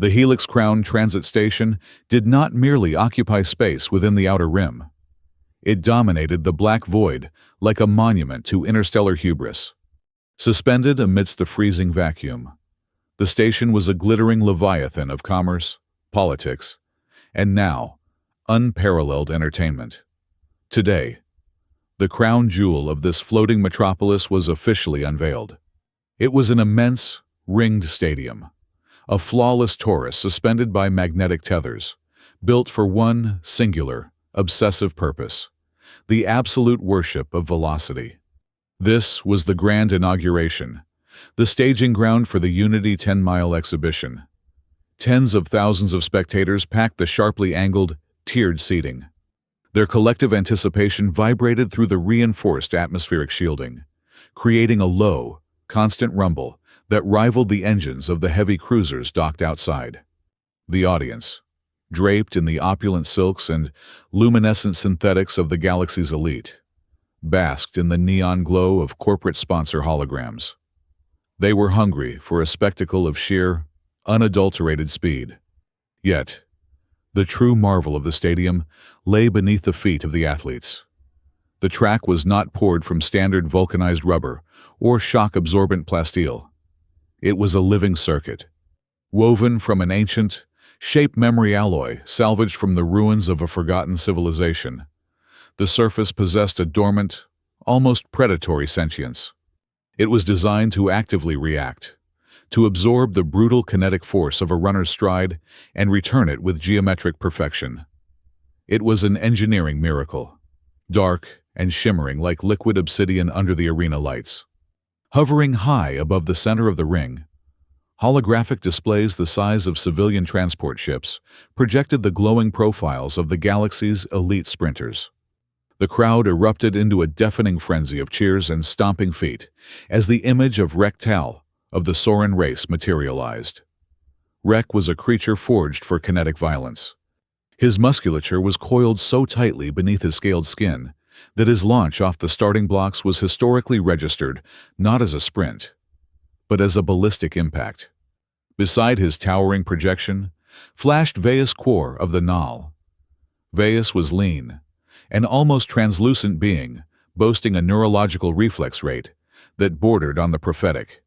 The Helix Crown transit station did not merely occupy space within the outer rim. It dominated the black void like a monument to interstellar hubris. Suspended amidst the freezing vacuum, the station was a glittering leviathan of commerce, politics, and now, unparalleled entertainment. Today, the crown jewel of this floating metropolis was officially unveiled. It was an immense, ringed stadium, a flawless torus suspended by magnetic tethers, built for one singular, obsessive purpose: the absolute worship of velocity. This was the grand inauguration, the staging ground for the Unity 10-mile exhibition. Tens of thousands of spectators packed the sharply angled, tiered seating. Their collective anticipation vibrated through the reinforced atmospheric shielding, creating a low, constant rumble that rivaled the engines of the heavy cruisers docked outside. The audience, draped in the opulent silks and luminescent synthetics of the galaxy's elite, basked in the neon glow of corporate sponsor holograms. They were hungry for a spectacle of sheer, unadulterated speed. Yet, the true marvel of the stadium lay beneath the feet of the athletes. The track was not poured from standard vulcanized rubber or shock-absorbent plasteel. It was a living circuit, woven from an ancient, shape-memory alloy salvaged from the ruins of a forgotten civilization. The surface possessed a dormant, almost predatory sentience. It was designed to actively react, to absorb the brutal kinetic force of a runner's stride and return it with geometric perfection. It was an engineering miracle, dark and shimmering like liquid obsidian under the arena lights. Hovering high above the center of the ring, holographic displays the size of civilian transport ships projected the glowing profiles of the galaxy's elite sprinters. The crowd erupted into a deafening frenzy of cheers and stomping feet as the image of Rhek Tal of the Soren race materialized. Rhek was a creature forged for kinetic violence. His musculature was coiled so tightly beneath his scaled skin that his launch off the starting blocks was historically registered not as a sprint, but as a ballistic impact. Beside his towering projection flashed Veus Quor of the Null. Veus was lean, an almost translucent being, boasting a neurological reflex rate that bordered on the prophetic.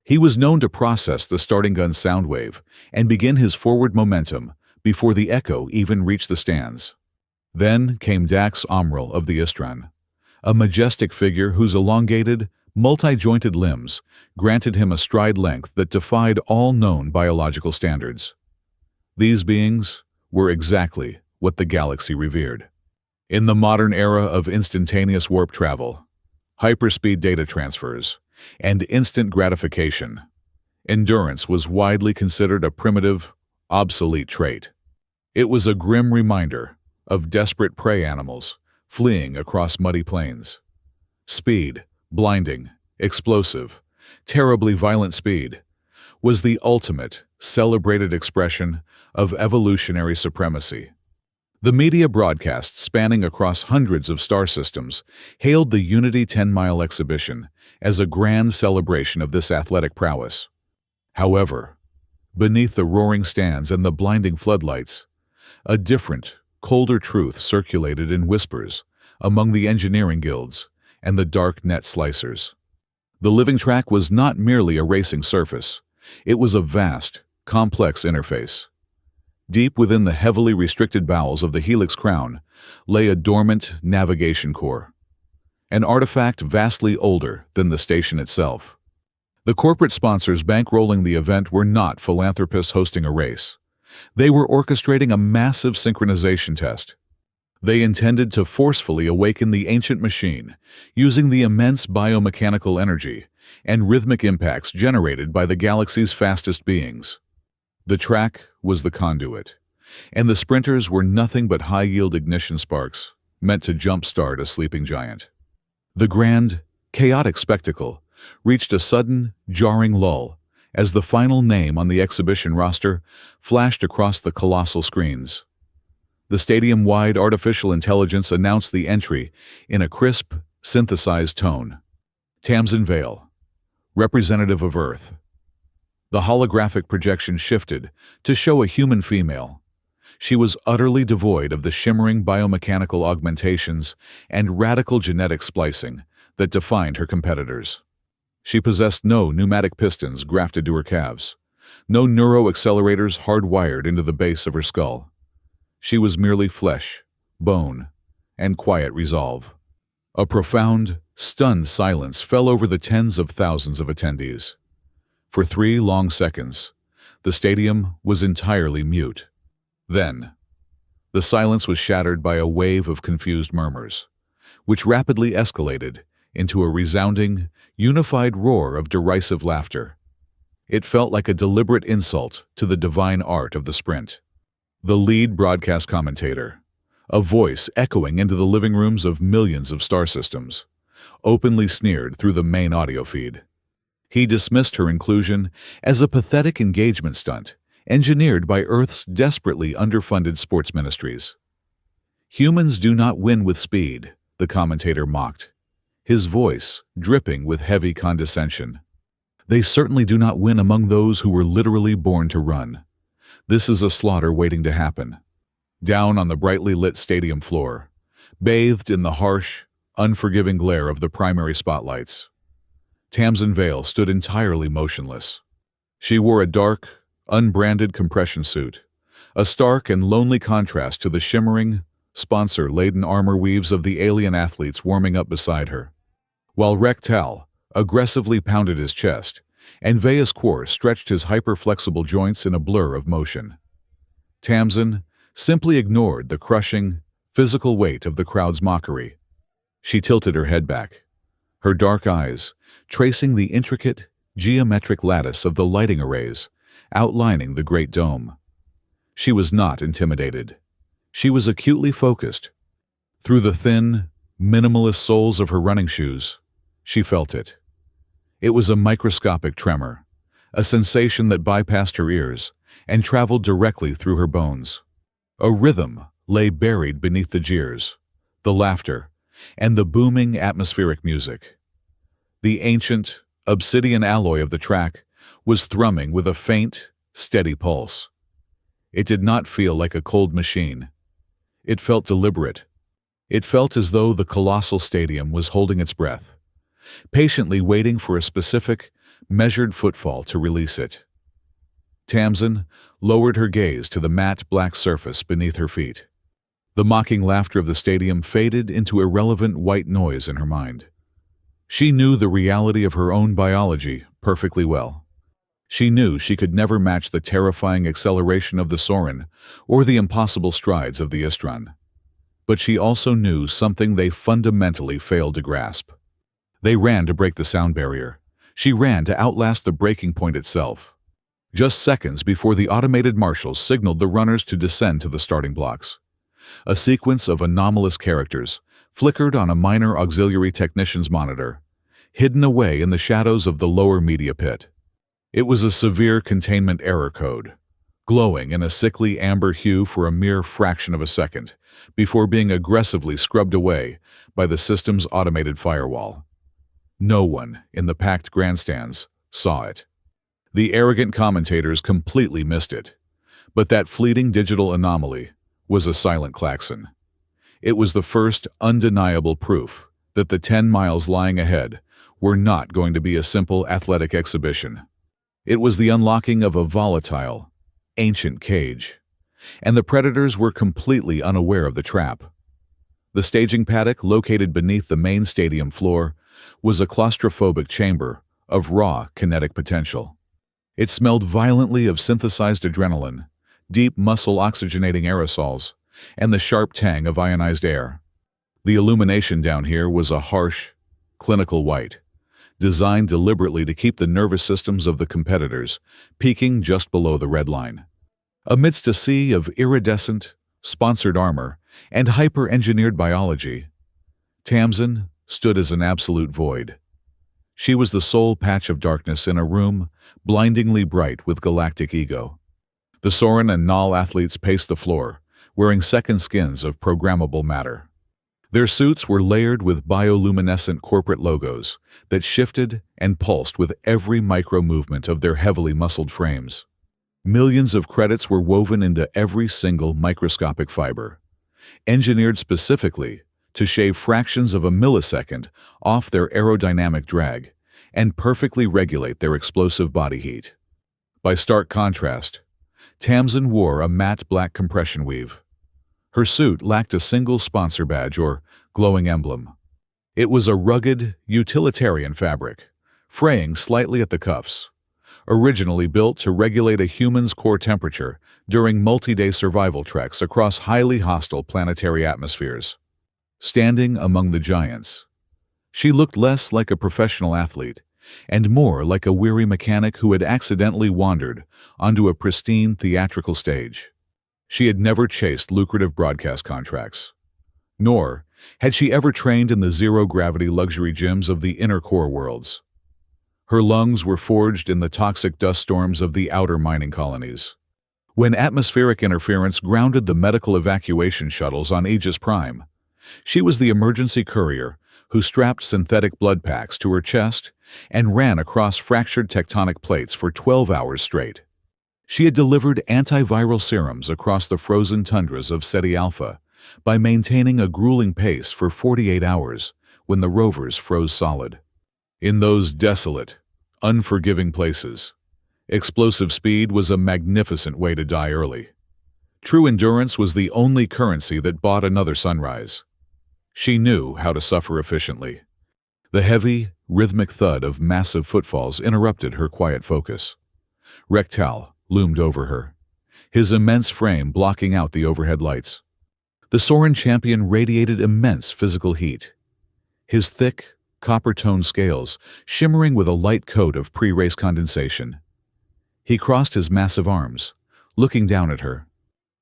He was known to process the starting gun sound wave and begin his forward momentum before the echo even reached the stands. Then came Dax Omril of the Istran, a majestic figure whose elongated, multi-jointed limbs granted him a stride length that defied all known biological standards. These beings were exactly what the galaxy revered. In the modern era of instantaneous warp travel, hyperspeed data transfers, and instant gratification, endurance was widely considered a primitive, obsolete trait. It was a grim reminder of desperate prey animals fleeing across muddy plains. Speed, blinding, explosive, terribly violent speed, was the ultimate, celebrated expression of evolutionary supremacy. The media broadcasts spanning across hundreds of star systems hailed the Unity 10-mile exhibition as a grand celebration of this athletic prowess. However, beneath the roaring stands and the blinding floodlights, a different, colder truth circulated in whispers among the engineering guilds and the dark net slicers. The living track was not merely a racing surface. It was a vast, complex interface. Deep within the heavily restricted bowels of the Helix Crown lay a dormant navigation core, an artifact vastly older than the station itself. The corporate sponsors bankrolling the event were not philanthropists hosting a race. They were orchestrating a massive synchronization test. They intended to forcefully awaken the ancient machine using the immense biomechanical energy and rhythmic impacts generated by the galaxy's fastest beings. The track was the conduit, and the sprinters were nothing but high-yield ignition sparks meant to jumpstart a sleeping giant. The grand, chaotic spectacle reached a sudden, jarring lull as the final name on the exhibition roster flashed across the colossal screens. The stadium-wide artificial intelligence announced the entry in a crisp, synthesized tone. Tamsin Vale, representative of Earth. The holographic projection shifted to show a human female. She was utterly devoid of the shimmering biomechanical augmentations and radical genetic splicing that defined her competitors. She possessed no pneumatic pistons grafted to her calves, no neuroaccelerators hardwired into the base of her skull. She was merely flesh, bone, and quiet resolve. A profound, stunned silence fell over the tens of thousands of attendees. For 3 long seconds, the stadium was entirely mute. Then, the silence was shattered by a wave of confused murmurs, which rapidly escalated into a resounding, unified roar of derisive laughter. It felt like a deliberate insult to the divine art of the sprint. The lead broadcast commentator, a voice echoing into the living rooms of millions of star systems, openly sneered through the main audio feed. He dismissed her inclusion as a pathetic engagement stunt engineered by Earth's desperately underfunded sports ministries. "Humans do not win with speed," the commentator mocked, his voice dripping with heavy condescension. "They certainly do not win among those who were literally born to run. This is a slaughter waiting to happen." Down on the brightly lit stadium floor, bathed in the harsh, unforgiving glare of the primary spotlights, Tamsin Vale stood entirely motionless. She wore a dark, unbranded compression suit, a stark and lonely contrast to the shimmering, sponsor-laden armor weaves of the alien athletes warming up beside her. While Rhek Tal aggressively pounded his chest, and Veus Quor stretched his hyper-flexible joints in a blur of motion, Tamsin simply ignored the crushing, physical weight of the crowd's mockery. She tilted her head back, her dark eyes tracing the intricate, geometric lattice of the lighting arrays outlining the Great Dome. She was not intimidated. She was acutely focused. Through the thin, minimalist soles of her running shoes, she felt it. It was a microscopic tremor, a sensation that bypassed her ears and traveled directly through her bones. A rhythm lay buried beneath the jeers, the laughter, and the booming atmospheric music. The ancient, obsidian alloy of the track was thrumming with a faint, steady pulse. It did not feel like a cold machine. It felt deliberate. It felt as though the colossal stadium was holding its breath, patiently waiting for a specific, measured footfall to release it. Tamsin lowered her gaze to the matte black surface beneath her feet. The mocking laughter of the stadium faded into irrelevant white noise in her mind. She knew the reality of her own biology perfectly well. She knew she could never match the terrifying acceleration of the Sorin or the impossible strides of the Istran. But she also knew something they fundamentally failed to grasp. They ran to break the sound barrier. She ran to outlast the breaking point itself. Just seconds before the automated marshals signaled the runners to descend to the starting blocks, a sequence of anomalous characters flickered on a minor auxiliary technician's monitor, hidden away in the shadows of the lower media pit. It was a severe containment error code, glowing in a sickly amber hue for a mere fraction of a second, before being aggressively scrubbed away by the system's automated firewall. No one in the packed grandstands saw it. The arrogant commentators completely missed it, but that fleeting digital anomaly was a silent klaxon. It was the first undeniable proof that the 10 miles lying ahead were not going to be a simple athletic exhibition. It was the unlocking of a volatile, ancient cage, and the predators were completely unaware of the trap. The staging paddock, located beneath the main stadium floor, was a claustrophobic chamber of raw kinetic potential. It smelled violently of synthesized adrenaline, deep muscle oxygenating aerosols, and the sharp tang of ionized air. The illumination down here was a harsh, clinical white, designed deliberately to keep the nervous systems of the competitors peaking just below the red line. Amidst a sea of iridescent, sponsored armor and hyper-engineered biology, Tamsin stood as an absolute void. She was the sole patch of darkness in a room blindingly bright with galactic ego. The Sorin and Null athletes paced the floor, wearing second skins of programmable matter. Their suits were layered with bioluminescent corporate logos that shifted and pulsed with every micro-movement of their heavily muscled frames. Millions of credits were woven into every single microscopic fiber, engineered specifically to shave fractions of a millisecond off their aerodynamic drag and perfectly regulate their explosive body heat. By stark contrast, Tamsin wore a matte black compression weave. Her suit lacked a single sponsor badge or glowing emblem. It was a rugged, utilitarian fabric, fraying slightly at the cuffs, originally built to regulate a human's core temperature during multi-day survival treks across highly hostile planetary atmospheres. Standing among the giants, she looked less like a professional athlete and more like a weary mechanic who had accidentally wandered onto a pristine theatrical stage. She had never chased lucrative broadcast contracts, nor had she ever trained in the zero-gravity luxury gyms of the inner core worlds. Her lungs were forged in the toxic dust storms of the outer mining colonies. When atmospheric interference grounded the medical evacuation shuttles on Aegis Prime, she was the emergency courier who strapped synthetic blood packs to her chest and ran across fractured tectonic plates for 12 hours straight. She had delivered antiviral serums across the frozen tundras of Ceti Alpha by maintaining a grueling pace for 48 hours when the rovers froze solid. In those desolate, unforgiving places, explosive speed was a magnificent way to die early. True endurance was the only currency that bought another sunrise. She knew how to suffer efficiently. The heavy, rhythmic thud of massive footfalls interrupted her quiet focus. Rhek Tal loomed over her, his immense frame blocking out the overhead lights. The Sorin champion radiated immense physical heat, his thick, copper-toned scales shimmering with a light coat of pre-race condensation. He crossed his massive arms, looking down at her.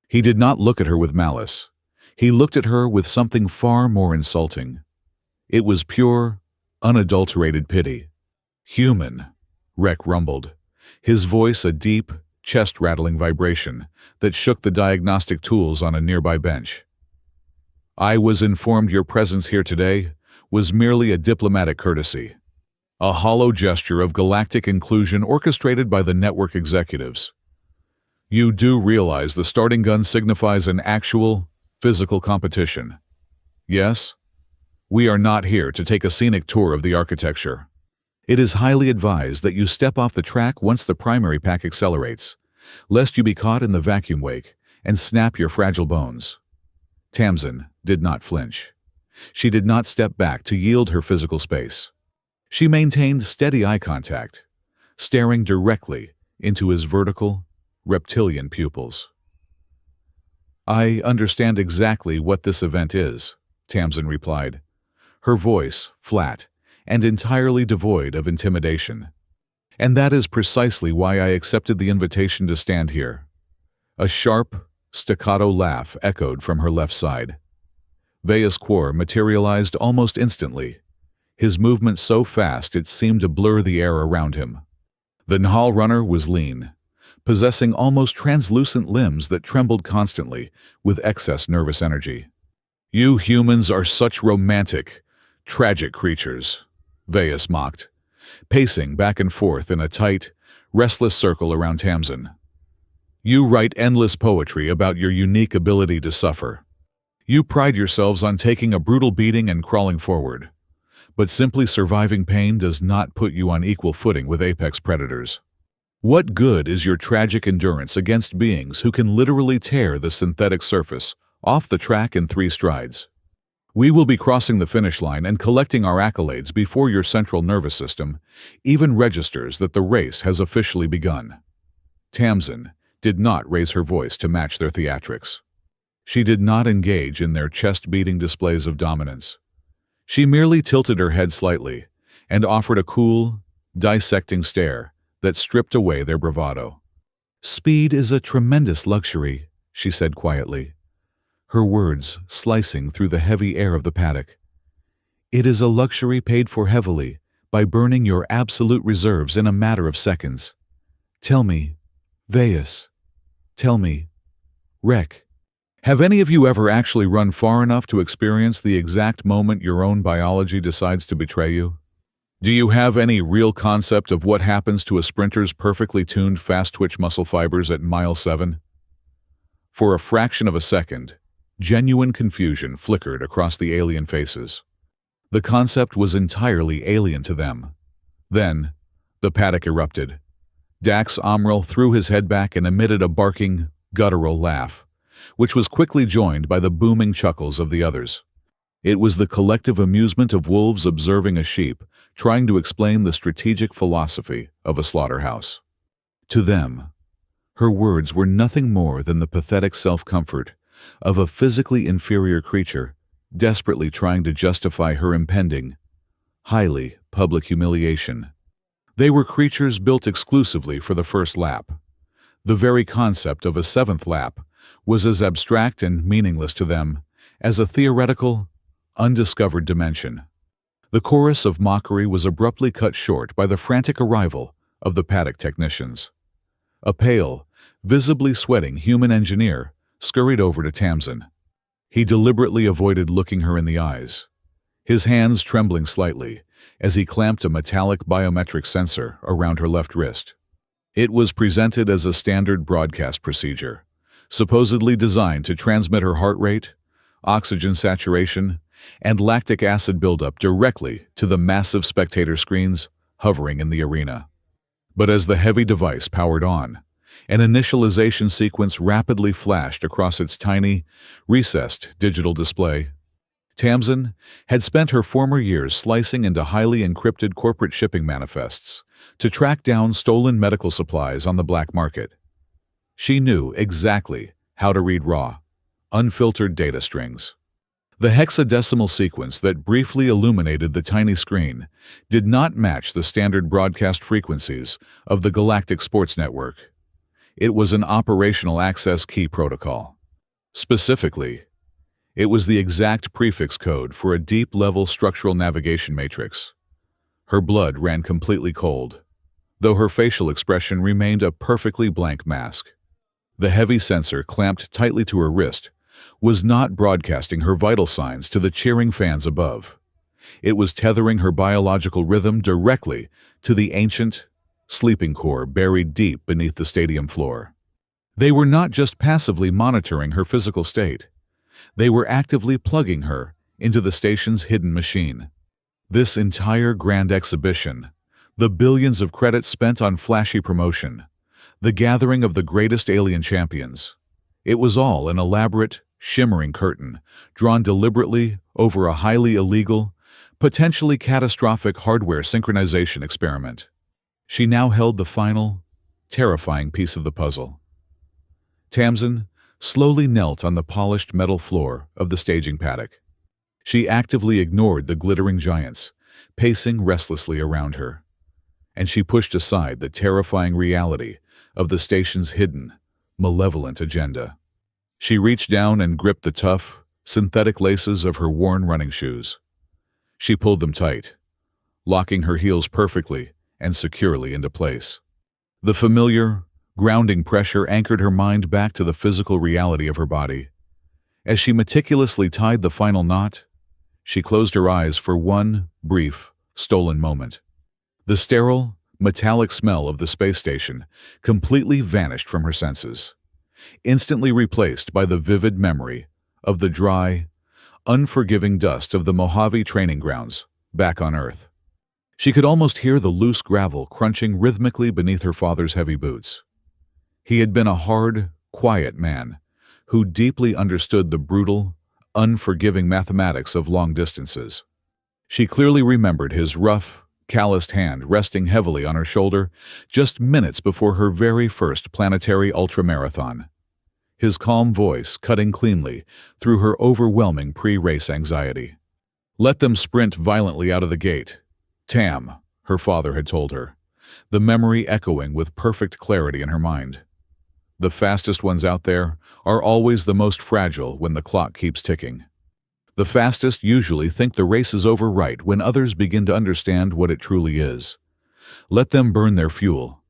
He did not look at her with malice. He looked at her with something far more insulting. It was pure, unadulterated pity. "Human," Rhek rumbled, his voice a deep, chest-rattling vibration that shook the diagnostic tools on a nearby bench. "I was informed your presence here today was merely a diplomatic courtesy, a hollow gesture of galactic inclusion orchestrated by the network executives. You do realize the starting gun signifies an actual, physical competition. Yes? We are not here to take a scenic tour of the architecture. It is highly advised that you step off the track once the primary pack accelerates, lest you be caught in the vacuum wake and snap your fragile bones." Tamsin did not flinch. She did not step back to yield her physical space. She maintained steady eye contact, staring directly into his vertical, reptilian pupils. "I understand exactly what this event is," Tamsin replied, her voice flat and entirely devoid of intimidation. "And that is precisely why I accepted the invitation to stand here." A sharp, staccato laugh echoed from her left side. Veus Quor materialized almost instantly, his movement so fast it seemed to blur the air around him. The Nahal runner was lean, possessing almost translucent limbs that trembled constantly with excess nervous energy. "You humans are such romantic, tragic creatures," Veus mocked, pacing back and forth in a tight, restless circle around Tamsin. "You write endless poetry about your unique ability to suffer. You pride yourselves on taking a brutal beating and crawling forward. But simply surviving pain does not put you on equal footing with apex predators. What good is your tragic endurance against beings who can literally tear the synthetic surface off the track in 3 strides? We will be crossing the finish line and collecting our accolades before your central nervous system even registers that the race has officially begun." Tamsin did not raise her voice to match their theatrics. She did not engage in their chest-beating displays of dominance. She merely tilted her head slightly and offered a cool, dissecting stare that stripped away their bravado. "Speed is a tremendous luxury," she said quietly, her words slicing through the heavy air of the paddock. "It is a luxury paid for heavily by burning your absolute reserves in a matter of seconds. Tell me, Veus, tell me, Rhek, Have any of you ever actually run far enough to experience the exact moment your own biology decides to betray you? Do you have any real concept of what happens to a sprinter's perfectly tuned fast-twitch muscle fibers at mile 7? For a fraction of a second, genuine confusion flickered across the alien faces. The concept was entirely alien to them. Then, the paddock erupted. Dax Amril threw his head back and emitted a barking, guttural laugh, which was quickly joined by the booming chuckles of the others. It was the collective amusement of wolves observing a sheep, trying to explain the strategic philosophy of a slaughterhouse. To them, her words were nothing more than the pathetic self-comfort of a physically inferior creature desperately trying to justify her impending, highly public humiliation. They were creatures built exclusively for the first lap. The very concept of a seventh lap was as abstract and meaningless to them as a theoretical, undiscovered dimension. The chorus of mockery was abruptly cut short by the frantic arrival of the paddock technicians. A pale, visibly sweating human engineer scurried over to Tamsin. He deliberately avoided looking her in the eyes, his hands trembling slightly as he clamped a metallic biometric sensor around her left wrist. It was presented as a standard broadcast procedure, supposedly designed to transmit her heart rate, oxygen saturation, and lactic acid buildup directly to the massive spectator screens hovering in the arena. But as the heavy device powered on, an initialization sequence rapidly flashed across its tiny, recessed digital display. Tamsin had spent her former years slicing into highly encrypted corporate shipping manifests to track down stolen medical supplies on the black market. She knew exactly how to read raw, unfiltered data strings. The hexadecimal sequence that briefly illuminated the tiny screen did not match the standard broadcast frequencies of the Galactic Sports Network. It was an operational access key protocol. Specifically, it was the exact prefix code for a deep-level structural navigation matrix. Her blood ran completely cold, though her facial expression remained a perfectly blank mask. The heavy sensor clamped tightly to her wrist was not broadcasting her vital signs to the cheering fans above. It was tethering her biological rhythm directly to the ancient, sleeping core buried deep beneath the stadium floor. They were not just passively monitoring her physical state. They were actively plugging her into the station's hidden machine. This entire grand exhibition, the billions of credits spent on flashy promotion, the gathering of the greatest alien champions, it was all an elaborate, shimmering curtain drawn deliberately over a highly illegal, potentially catastrophic hardware synchronization experiment. She now held the final, terrifying piece of the puzzle. Tamsin slowly knelt on the polished metal floor of the staging paddock. She actively ignored the glittering giants, pacing restlessly around her, and she pushed aside the terrifying reality of the station's hidden, malevolent agenda. She reached down and gripped the tough, synthetic laces of her worn running shoes. She pulled them tight, locking her heels perfectly and securely into place. The familiar, grounding pressure anchored her mind back to the physical reality of her body. As she meticulously tied the final knot, she closed her eyes for one brief, stolen moment. The sterile, metallic smell of the space station completely vanished from her senses, instantly replaced by the vivid memory of the dry, unforgiving dust of the Mojave training grounds back on Earth. She could almost hear the loose gravel crunching rhythmically beneath her father's heavy boots. He had been a hard, quiet man who deeply understood the brutal, unforgiving mathematics of long distances. She clearly remembered his rough, calloused hand resting heavily on her shoulder just minutes before her very first planetary ultramarathon. His calm voice cutting cleanly through her overwhelming pre-race anxiety. "Let them sprint violently out of the gate, Tam," her father had told her, the memory echoing with perfect clarity in her mind. "The fastest ones out there are always the most fragile when the clock keeps ticking. The fastest usually think the race is over right when others begin to understand what it truly is. Let them burn their fuel.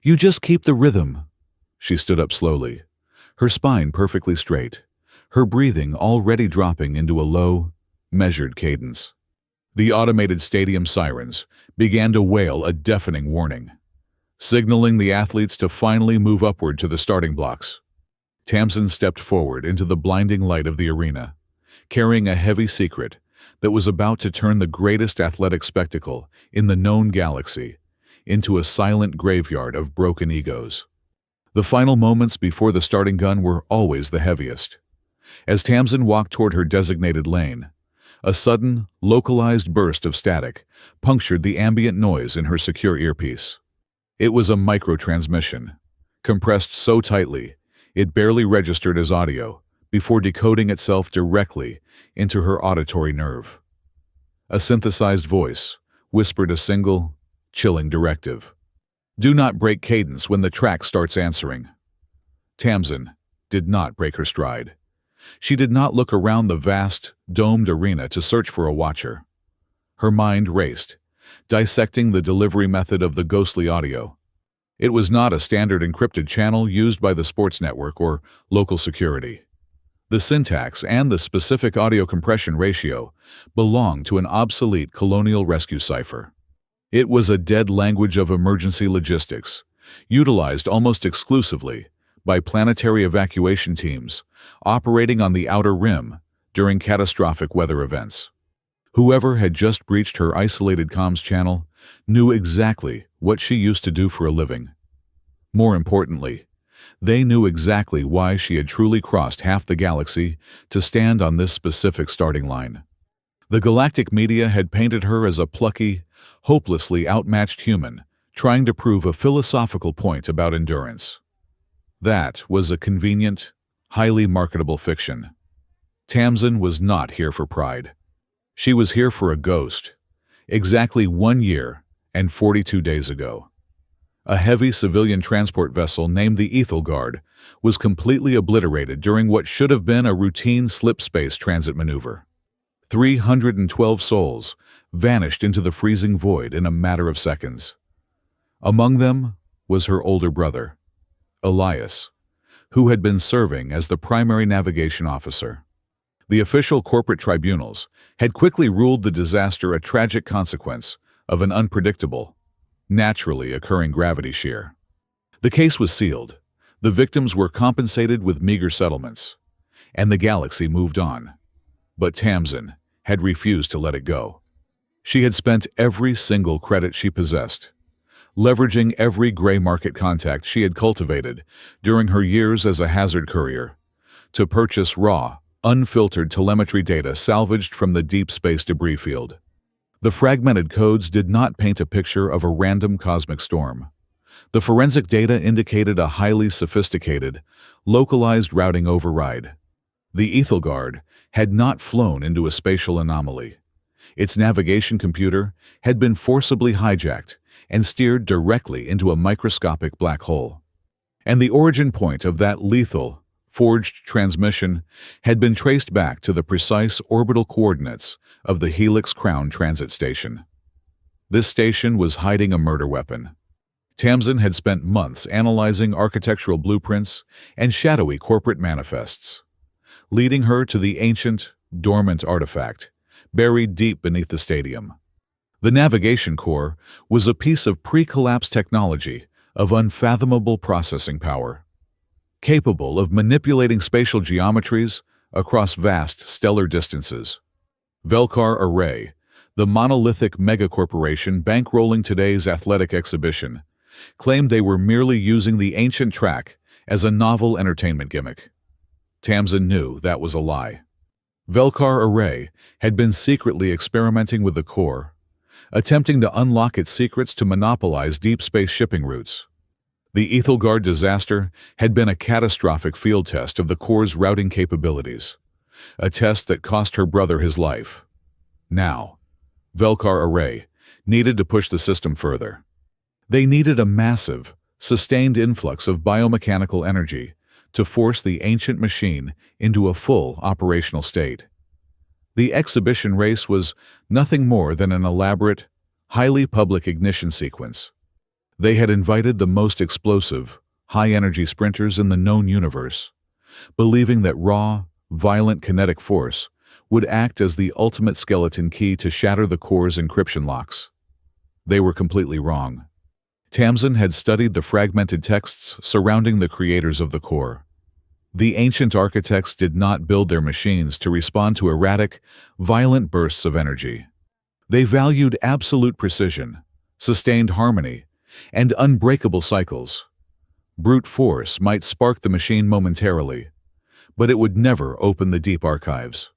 You just keep the rhythm." She stood up slowly, her spine perfectly straight, her breathing already dropping into a low, measured cadence. The automated stadium sirens began to wail a deafening warning, signaling the athletes to finally move upward to the starting blocks. Tamsin stepped forward into the blinding light of the arena, carrying a heavy secret that was about to turn the greatest athletic spectacle in the known galaxy into a silent graveyard of broken egos. The final moments before the starting gun were always the heaviest. As Tamsin walked toward her designated lane, a sudden, localized burst of static punctured the ambient noise in her secure earpiece. It was a microtransmission, compressed so tightly it barely registered as audio before decoding itself directly into her auditory nerve. A synthesized voice whispered a single, chilling directive. Do not break cadence when the track starts answering. Tamsin did not break her stride. She did not look around the vast, domed arena to search for a watcher. Her mind raced, dissecting the delivery method of the ghostly audio. It was not a standard encrypted channel used by the sports network or local security. The syntax and the specific audio compression ratio belonged to an obsolete colonial rescue cipher. It was a dead language of emergency logistics, utilized almost exclusively by planetary evacuation teams operating on the outer rim during catastrophic weather events. Whoever had just breached her isolated comms channel knew exactly what she used to do for a living. More importantly, they knew exactly why she had truly crossed half the galaxy to stand on this specific starting line. The galactic media had painted her as a plucky, hopelessly outmatched human trying to prove a philosophical point about endurance. That was a convenient, highly marketable fiction. Tamsin was not here for pride. She was here for a ghost, exactly 1 year and 42 days ago. A heavy civilian transport vessel named the Aethelgard was completely obliterated during what should have been a routine slip-space transit maneuver. 312 souls vanished into the freezing void in a matter of seconds. Among them was her older brother, Elias, who had been serving as the primary navigation officer. The official corporate tribunals had quickly ruled the disaster a tragic consequence of an unpredictable, naturally occurring gravity shear. The case was sealed, the victims were compensated with meager settlements, and the galaxy moved on. But Tamsin had refused to let it go. She had spent every single credit she possessed, leveraging every gray market contact she had cultivated during her years as a hazard courier, to purchase raw, unfiltered telemetry data salvaged from the deep space debris field. The fragmented codes did not paint a picture of a random cosmic storm. The forensic data indicated a highly sophisticated, localized routing override. The Aethelgard had not flown into a spatial anomaly. Its navigation computer had been forcibly hijacked and steered directly into a microscopic black hole. And the origin point of that lethal, forged transmission had been traced back to the precise orbital coordinates of the Helix Crown transit station. This station was hiding a murder weapon. Tamsin had spent months analyzing architectural blueprints and shadowy corporate manifests, leading her to the ancient, dormant artifact buried deep beneath the stadium. The navigation core was a piece of pre-collapse technology of unfathomable processing power, capable of manipulating spatial geometries across vast stellar distances. Velkar Array, the monolithic megacorporation bankrolling today's athletic exhibition, claimed they were merely using the ancient track as a novel entertainment gimmick. Tamsin knew that was a lie. Velkar Array had been secretly experimenting with the core, attempting to unlock its secrets to monopolize deep space shipping routes. The Aethelgard disaster had been a catastrophic field test of the core's routing capabilities, a test that cost her brother his life. Now, Velkar Array needed to push the system further. They needed a massive, sustained influx of biomechanical energy to force the ancient machine into a full operational state. The exhibition race was nothing more than an elaborate, highly public ignition sequence. They had invited the most explosive, high-energy sprinters in the known universe, believing that raw, violent kinetic force would act as the ultimate skeleton key to shatter the core's encryption locks. They were completely wrong. Tamsin had studied the fragmented texts surrounding the creators of the core. The ancient architects did not build their machines to respond to erratic, violent bursts of energy. They valued absolute precision, sustained harmony, and unbreakable cycles. Brute force might spark the machine momentarily, but it would never open the deep archives.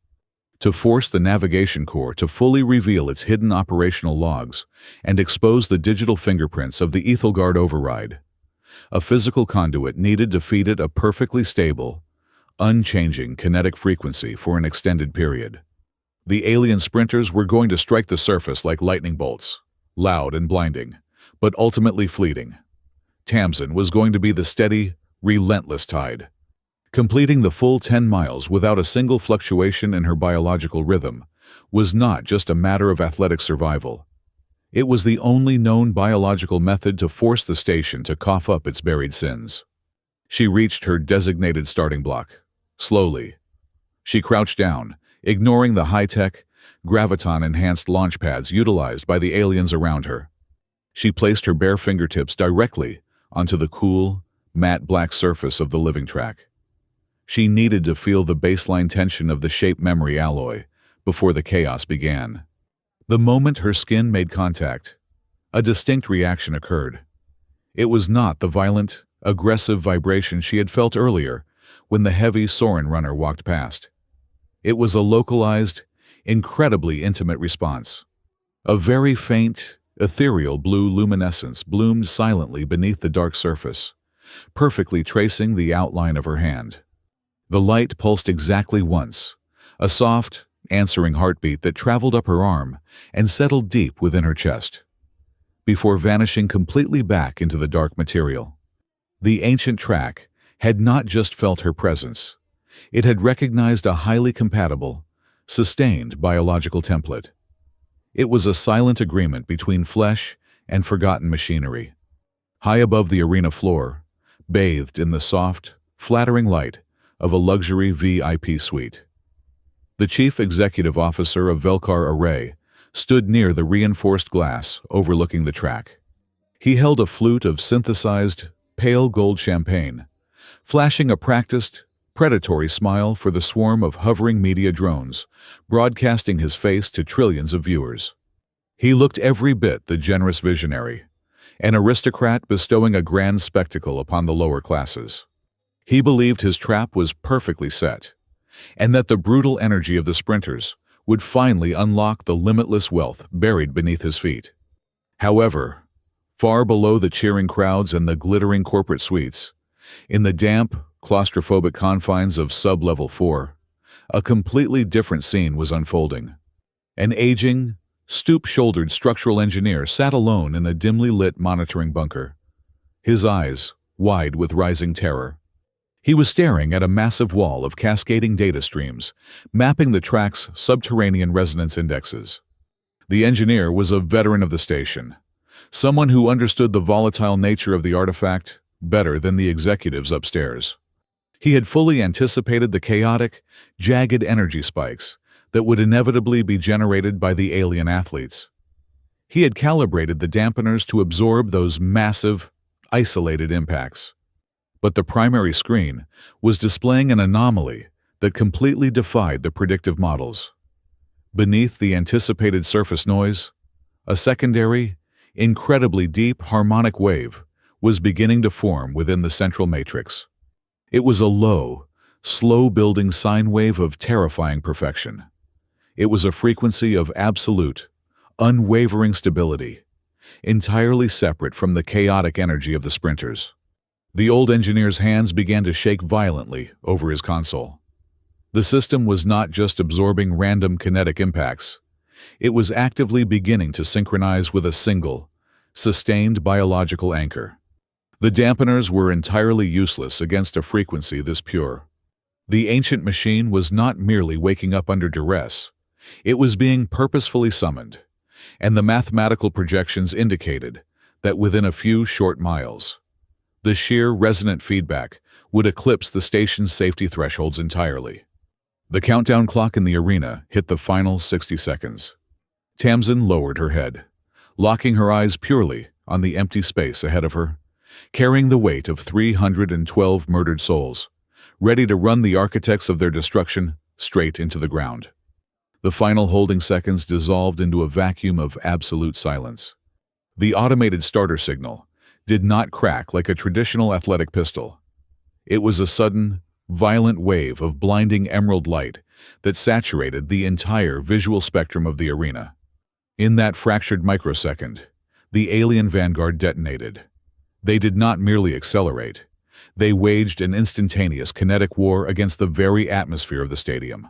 To force the navigation core to fully reveal its hidden operational logs and expose the digital fingerprints of the Aethelgard override, a physical conduit needed to feed it a perfectly stable, unchanging kinetic frequency for an extended period. The alien sprinters were going to strike the surface like lightning bolts, loud and blinding, but ultimately fleeting. Tamsin was going to be the steady, relentless tide. Completing the full 10 miles without a single fluctuation in her biological rhythm was not just a matter of athletic survival. It was the only known biological method to force the station to cough up its buried sins. She reached her designated starting block. Slowly. She crouched down, ignoring the high-tech, graviton-enhanced launch pads utilized by the aliens around her. She placed her bare fingertips directly onto the cool, matte black surface of the living track. She needed to feel the baseline tension of the shape memory alloy before the chaos began. The moment her skin made contact, a distinct reaction occurred. It was not the violent, aggressive vibration she had felt earlier when the heavy Sorin runner walked past. It was a localized, incredibly intimate response. A very faint, ethereal blue luminescence bloomed silently beneath the dark surface, perfectly tracing the outline of her hand. The light pulsed exactly once, a soft, answering heartbeat that traveled up her arm and settled deep within her chest, before vanishing completely back into the dark material. The ancient track had not just felt her presence. It had recognized a highly compatible, sustained biological template. It was a silent agreement between flesh and forgotten machinery. High above the arena floor, bathed in the soft, flattering light of a luxury VIP suite, the chief executive officer of Velkar Array stood near the reinforced glass overlooking the track. He held a flute of synthesized, pale gold champagne, flashing a practiced, predatory smile for the swarm of hovering media drones, broadcasting his face to trillions of viewers. He looked every bit the generous visionary, an aristocrat bestowing a grand spectacle upon the lower classes. He believed his trap was perfectly set, and that the brutal energy of the sprinters would finally unlock the limitless wealth buried beneath his feet. However, far below the cheering crowds and the glittering corporate suites, in the damp, claustrophobic confines of Sublevel 4, a completely different scene was unfolding. An aging, stoop-shouldered structural engineer sat alone in a dimly lit monitoring bunker, his eyes wide with rising terror. He was staring at a massive wall of cascading data streams, mapping the track's subterranean resonance indexes. The engineer was a veteran of the station, someone who understood the volatile nature of the artifact better than the executives upstairs. He had fully anticipated the chaotic, jagged energy spikes that would inevitably be generated by the alien athletes. He had calibrated the dampeners to absorb those massive, isolated impacts. But the primary screen was displaying an anomaly that completely defied the predictive models. Beneath the anticipated surface noise, a secondary, incredibly deep harmonic wave was beginning to form within the central matrix. It was a low, slow-building sine wave of terrifying perfection. It was a frequency of absolute, unwavering stability, entirely separate from the chaotic energy of the sprinters. The old engineer's hands began to shake violently over his console. The system was not just absorbing random kinetic impacts. It was actively beginning to synchronize with a single, sustained biological anchor. The dampeners were entirely useless against a frequency this pure. The ancient machine was not merely waking up under duress. It was being purposefully summoned, and the mathematical projections indicated that within a few short miles, the sheer resonant feedback would eclipse the station's safety thresholds entirely. The countdown clock in the arena hit the final 60 seconds. Tamsin lowered her head, locking her eyes purely on the empty space ahead of her, carrying the weight of 312 murdered souls, ready to run the architects of their destruction straight into the ground. The final holding seconds dissolved into a vacuum of absolute silence. The automated starter signal did not crack like a traditional athletic pistol. It was a sudden, violent wave of blinding emerald light that saturated the entire visual spectrum of the arena. In that fractured microsecond, the alien vanguard detonated. They did not merely accelerate. They waged an instantaneous kinetic war against the very atmosphere of the stadium.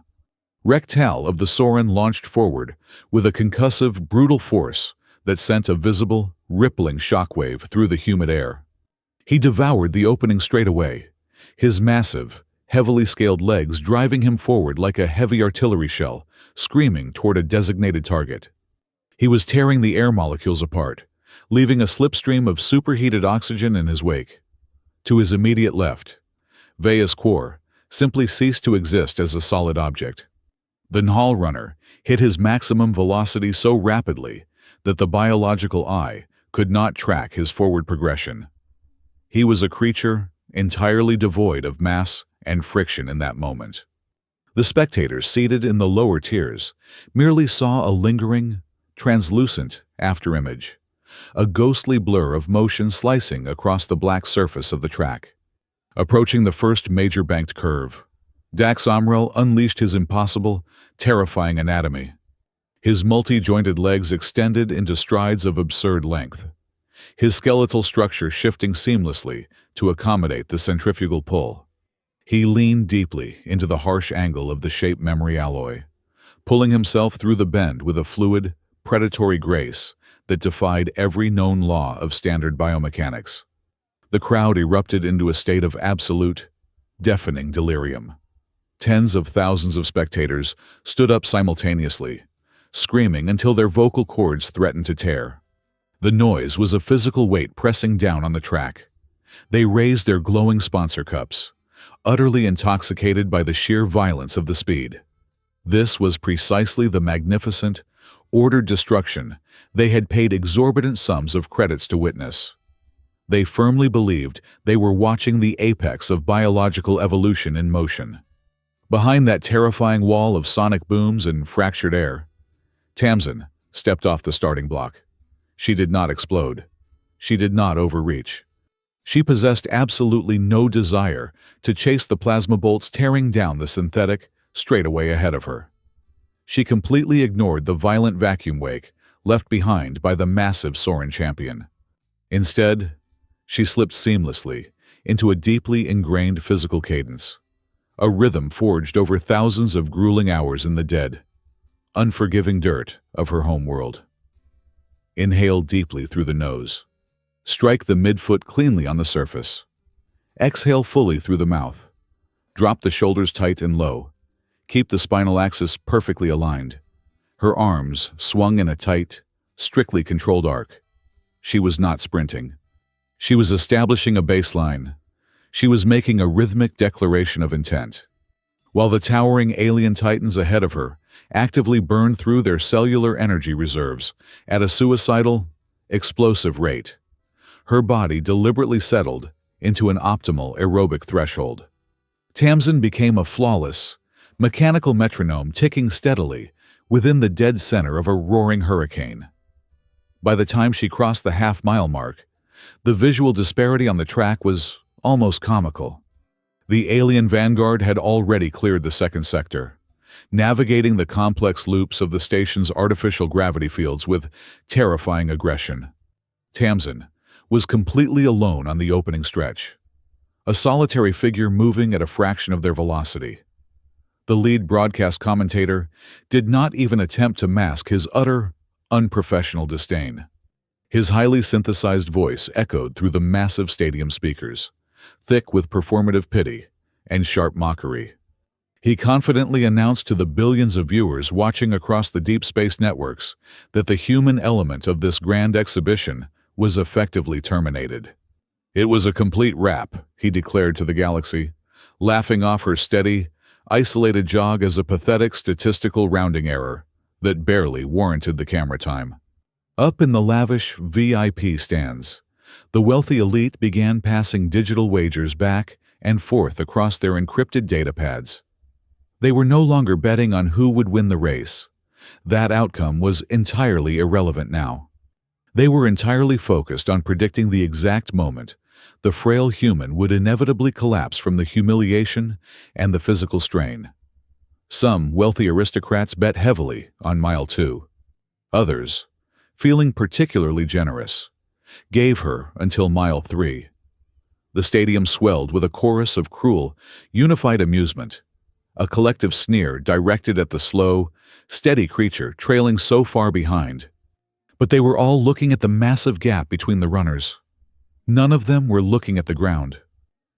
Rhek Tal of the Sorin launched forward with a concussive, brutal force that sent a visible, rippling shockwave through the humid air. He devoured the opening straight away, his massive, heavily scaled legs driving him forward like a heavy artillery shell, screaming toward a designated target. He was tearing the air molecules apart, leaving a slipstream of superheated oxygen in his wake. To his immediate left, Vea's core simply ceased to exist as a solid object. The Nhal runner hit his maximum velocity so rapidly that the biological eye could not track his forward progression. He was a creature entirely devoid of mass and friction in that moment. The spectators seated in the lower tiers merely saw a lingering, translucent afterimage, a ghostly blur of motion slicing across the black surface of the track. Approaching the first major banked curve, Dax Amrel unleashed his impossible, terrifying anatomy. His multi-jointed legs extended into strides of absurd length, his skeletal structure shifting seamlessly to accommodate the centrifugal pull. He leaned deeply into the harsh angle of the shape memory alloy, pulling himself through the bend with a fluid, predatory grace that defied every known law of standard biomechanics. The crowd erupted into a state of absolute, deafening delirium. Tens of thousands of spectators stood up simultaneously, screaming until their vocal cords threatened to tear. The noise was a physical weight pressing down on the track. They raised their glowing sponsor cups, utterly intoxicated by the sheer violence of the speed. This was precisely the magnificent, ordered destruction they had paid exorbitant sums of credits to witness. They firmly believed they were watching the apex of biological evolution in motion. Behind that terrifying wall of sonic booms and fractured air, Tamsin stepped off the starting block. She did not explode. She did not overreach. She possessed absolutely no desire to chase the plasma bolts tearing down the synthetic straightaway ahead of her. She completely ignored the violent vacuum wake left behind by the massive Sorin champion. Instead, she slipped seamlessly into a deeply ingrained physical cadence, a rhythm forged over thousands of grueling hours in the dead, unforgiving dirt of her home world. Inhale deeply through the nose. Strike the midfoot cleanly on the surface. Exhale fully through the mouth. Drop the shoulders tight and low. Keep the spinal axis perfectly aligned. Her arms swung in a tight, strictly controlled arc. She was not sprinting. She was establishing a baseline. She was making a rhythmic declaration of intent. While the towering alien titans ahead of her actively burned through their cellular energy reserves at a suicidal, explosive rate, her body deliberately settled into an optimal aerobic threshold. Tamsin became a flawless, mechanical metronome ticking steadily within the dead center of a roaring hurricane. By the time she crossed the half-mile mark, the visual disparity on the track was almost comical. The alien vanguard had already cleared the second sector, navigating the complex loops of the station's artificial gravity fields with terrifying aggression. Tamsin was completely alone on the opening stretch, a solitary figure moving at a fraction of their velocity. The lead broadcast commentator did not even attempt to mask his utter, unprofessional disdain. His highly synthesized voice echoed through the massive stadium speakers, thick with performative pity and sharp mockery. He confidently announced to the billions of viewers watching across the deep space networks that the human element of this grand exhibition was effectively terminated. It was a complete wrap, he declared to the galaxy, laughing off her steady, isolated jog as a pathetic statistical rounding error that barely warranted the camera time. Up in the lavish VIP stands, the wealthy elite began passing digital wagers back and forth across their encrypted data pads. They were no longer betting on who would win the race. That outcome was entirely irrelevant now. They were entirely focused on predicting the exact moment the frail human would inevitably collapse from the humiliation and the physical strain. Some wealthy aristocrats bet heavily on mile 2. Others, feeling particularly generous, gave her until mile 3. The stadium swelled with a chorus of cruel, unified amusement, a collective sneer directed at the slow, steady creature trailing so far behind. But they were all looking at the massive gap between the runners. None of them were looking at the ground.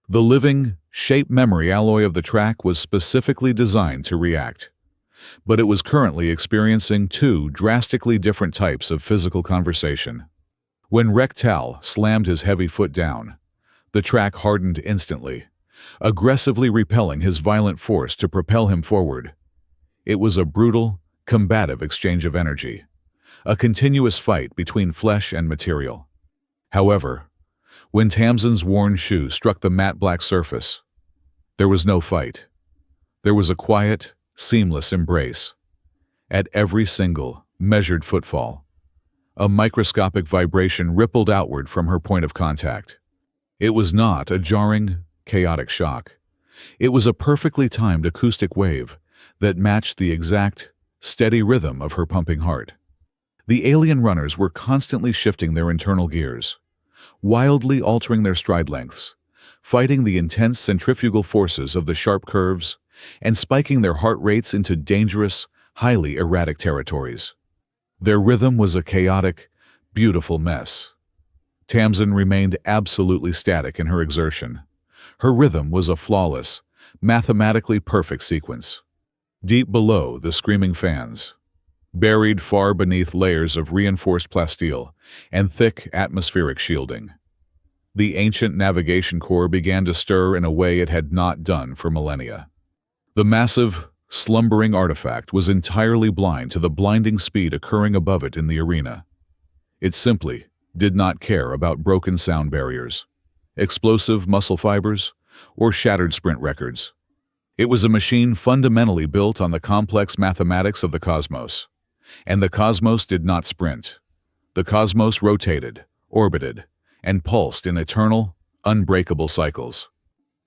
The living, shape memory alloy of the track was specifically designed to react, but it was currently experiencing two drastically different types of physical conversation. When Rhek Tal slammed his heavy foot down, the track hardened instantly, aggressively repelling his violent force to propel him forward. It was a brutal, combative exchange of energy, a continuous fight between flesh and material. However, when Tamsin's worn shoe struck the matte black surface, there was no fight. There was a quiet, seamless embrace. At every single, measured footfall, a microscopic vibration rippled outward from her point of contact. It was not a jarring, chaotic shock. It was a perfectly timed acoustic wave that matched the exact, steady rhythm of her pumping heart. The alien runners were constantly shifting their internal gears, wildly altering their stride lengths, fighting the intense centrifugal forces of the sharp curves, and spiking their heart rates into dangerous, highly erratic territories. Their rhythm was a chaotic, beautiful mess. Tamsin remained absolutely static in her exertion. Her rhythm was a flawless, mathematically perfect sequence. Deep below the screaming fans, buried far beneath layers of reinforced plasteel and thick atmospheric shielding, the ancient navigation core began to stir in a way it had not done for millennia. The massive, slumbering artifact was entirely blind to the blinding speed occurring above it in the arena. It simply did not care about broken sound barriers, explosive muscle fibers, or shattered sprint records. It was a machine fundamentally built on the complex mathematics of the cosmos. And the cosmos did not sprint. The cosmos rotated, orbited, and pulsed in eternal, unbreakable cycles.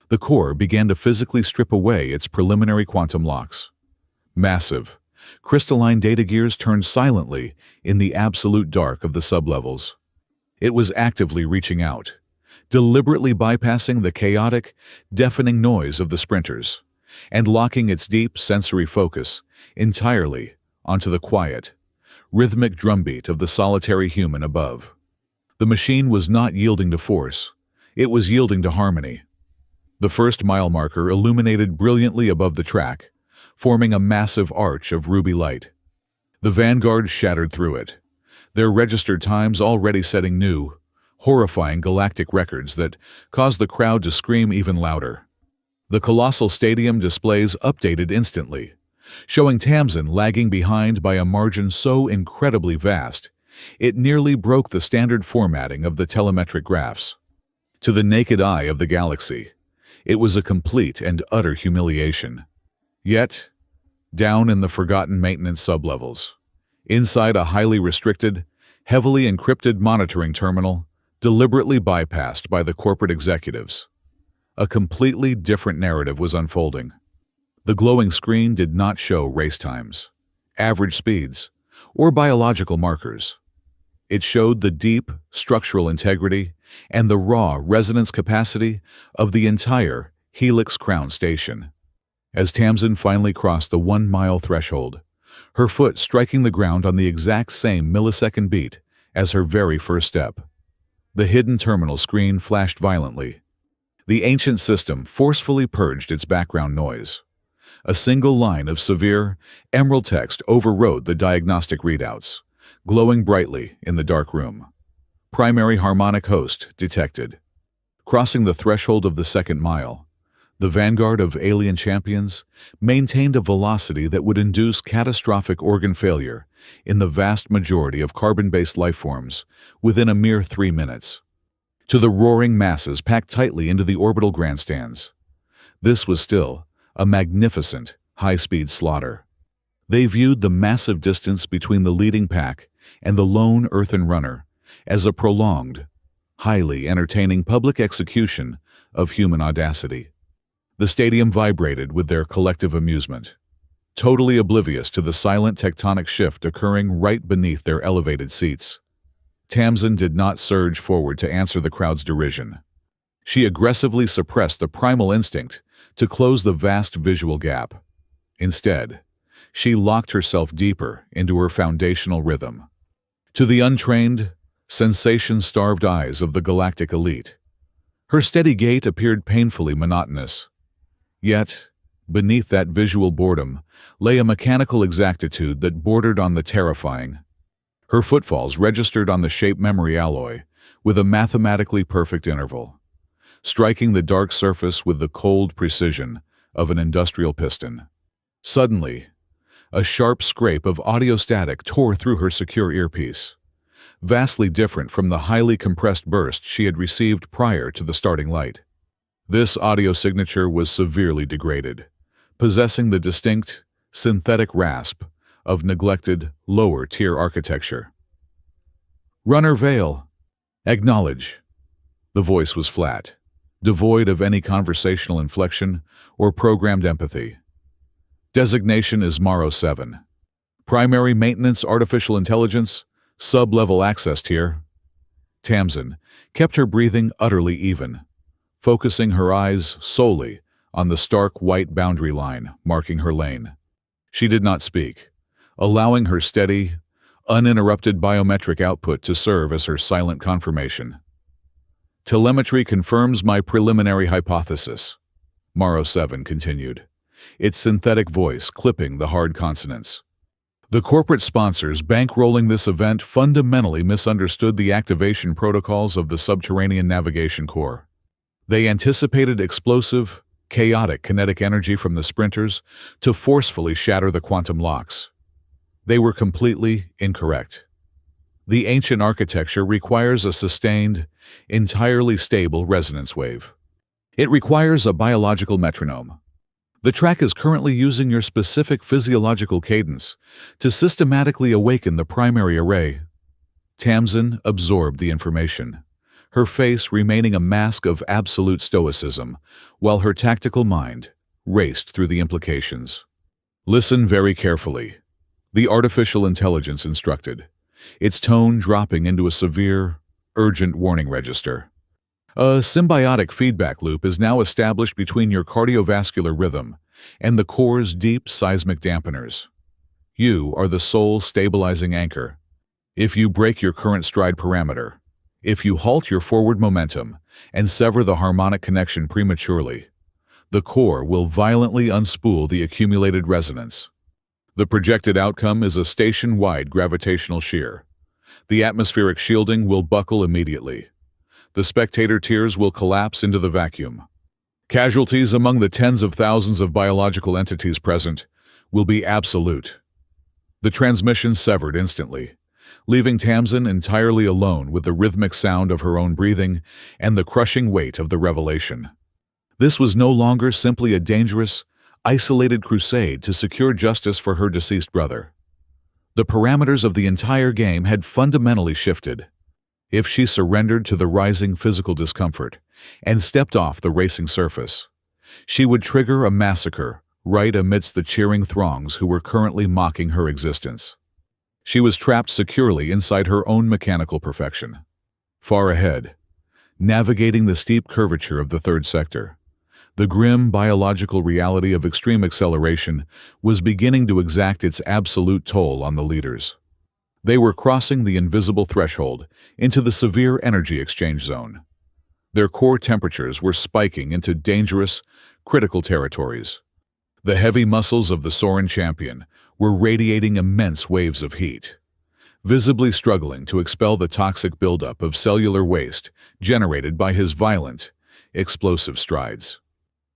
The core began to physically strip away its preliminary quantum locks. Massive, crystalline data gears turned silently in the absolute dark of the sublevels. It was actively reaching out, deliberately bypassing the chaotic, deafening noise of the sprinters, and locking its deep sensory focus entirely onto the quiet, rhythmic drumbeat of the solitary human above. The machine was not yielding to force, it was yielding to harmony. The first mile marker illuminated brilliantly above the track, forming a massive arch of ruby light. The vanguard shattered through it, their registered times already setting new, horrifying galactic records that caused the crowd to scream even louder. The colossal stadium displays updated instantly, showing Tamsin lagging behind by a margin so incredibly vast, it nearly broke the standard formatting of the telemetric graphs. To the naked eye of the galaxy, it was a complete and utter humiliation. Yet, down in the forgotten maintenance sublevels, inside a highly restricted, heavily encrypted monitoring terminal, deliberately bypassed by the corporate executives, a completely different narrative was unfolding. The glowing screen did not show race times, average speeds, or biological markers. It showed the deep structural integrity and the raw resonance capacity of the entire Helix Crown station. As Tamsin finally crossed the 1-mile threshold, her foot striking the ground on the exact same millisecond beat as her very first step, the hidden terminal screen flashed violently. The ancient system forcefully purged its background noise. A single line of severe, emerald text overrode the diagnostic readouts, glowing brightly in the dark room. Primary harmonic host detected. Crossing the threshold of the second mile, The vanguard of alien champions maintained a velocity that would induce catastrophic organ failure in the vast majority of carbon-based lifeforms within a mere 3 minutes. To the roaring masses packed tightly into the orbital grandstands, this was still a magnificent, high-speed slaughter. They viewed the massive distance between the leading pack and the lone earthen runner as a prolonged, highly entertaining public execution of human audacity. The stadium vibrated with their collective amusement, totally oblivious to the silent tectonic shift occurring right beneath their elevated seats. Tamsin did not surge forward to answer the crowd's derision. She aggressively suppressed the primal instinct to close the vast visual gap. Instead, she locked herself deeper into her foundational rhythm. To the untrained, sensation-starved eyes of the galactic elite, her steady gait appeared painfully monotonous. Yet, beneath that visual boredom lay a mechanical exactitude that bordered on the terrifying. Her footfalls registered on the shape memory alloy with a mathematically perfect interval, striking the dark surface with the cold precision of an industrial piston. Suddenly, a sharp scrape of audio static tore through her secure earpiece, vastly different from the highly compressed burst she had received prior to the starting light. This audio signature was severely degraded, possessing the distinct, synthetic rasp of neglected, lower-tier architecture. "Runner Vale, acknowledge." The voice was flat, devoid of any conversational inflection or programmed empathy. "Designation is Morrow 7. Primary maintenance artificial intelligence, sub-level access tier." Tamsin kept her breathing utterly even, focusing her eyes solely on the stark white boundary line marking her lane. She did not speak, allowing her steady, uninterrupted biometric output to serve as her silent confirmation. "Telemetry confirms my preliminary hypothesis," Morrow 7 continued, its synthetic voice clipping the hard consonants. "The corporate sponsors bankrolling this event fundamentally misunderstood the activation protocols of the Subterranean Navigation Corps. They anticipated explosive, chaotic kinetic energy from the sprinters to forcefully shatter the quantum locks. They were completely incorrect. The ancient architecture requires a sustained, entirely stable resonance wave. It requires a biological metronome. The track is currently using your specific physiological cadence to systematically awaken the primary array." Tamsin absorbed the information, her face remaining a mask of absolute stoicism, while her tactical mind raced through the implications. "Listen very carefully," the artificial intelligence instructed, its tone dropping into a severe, urgent warning register. "A symbiotic feedback loop is now established between your cardiovascular rhythm and the core's deep seismic dampeners. You are the sole stabilizing anchor. If you break your current stride parameter, if you halt your forward momentum and sever the harmonic connection prematurely, the core will violently unspool the accumulated resonance. The projected outcome is a station-wide gravitational shear. The atmospheric shielding will buckle immediately. The spectator tiers will collapse into the vacuum. Casualties among the tens of thousands of biological entities present will be absolute." The transmission severed instantly, leaving Tamsin entirely alone with the rhythmic sound of her own breathing and the crushing weight of the revelation. This was no longer simply a dangerous, isolated crusade to secure justice for her deceased brother. The parameters of the entire game had fundamentally shifted. If she surrendered to the rising physical discomfort and stepped off the racing surface, she would trigger a massacre right amidst the cheering throngs who were currently mocking her existence. She was trapped securely inside her own mechanical perfection. Far ahead, navigating the steep curvature of the third sector, the grim biological reality of extreme acceleration was beginning to exact its absolute toll on the leaders. They were crossing the invisible threshold into the severe energy exchange zone. Their core temperatures were spiking into dangerous, critical territories. The heavy muscles of the Soren champion were radiating immense waves of heat, visibly struggling to expel the toxic buildup of cellular waste generated by his violent, explosive strides.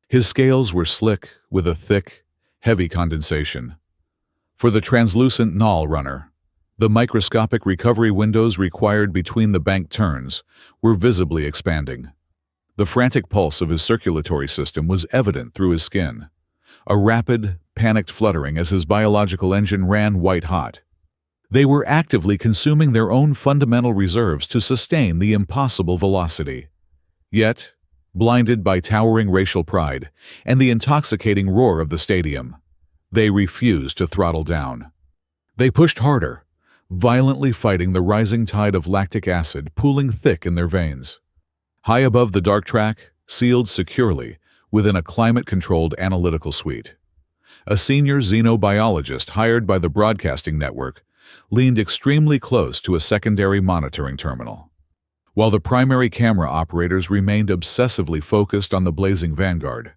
His scales were slick with a thick, heavy condensation. For the translucent null runner, the microscopic recovery windows required between the bank turns were visibly expanding. The frantic pulse of his circulatory system was evident through his skin, a rapid, panicked fluttering as his biological engine ran white-hot. They were actively consuming their own fundamental reserves to sustain the impossible velocity. Yet, blinded by towering racial pride and the intoxicating roar of the stadium, they refused to throttle down. They pushed harder, violently fighting the rising tide of lactic acid pooling thick in their veins. High above the dark track, sealed securely within a climate-controlled analytical suite, a senior xenobiologist hired by the broadcasting network leaned extremely close to a secondary monitoring terminal. While the primary camera operators remained obsessively focused on the blazing vanguard,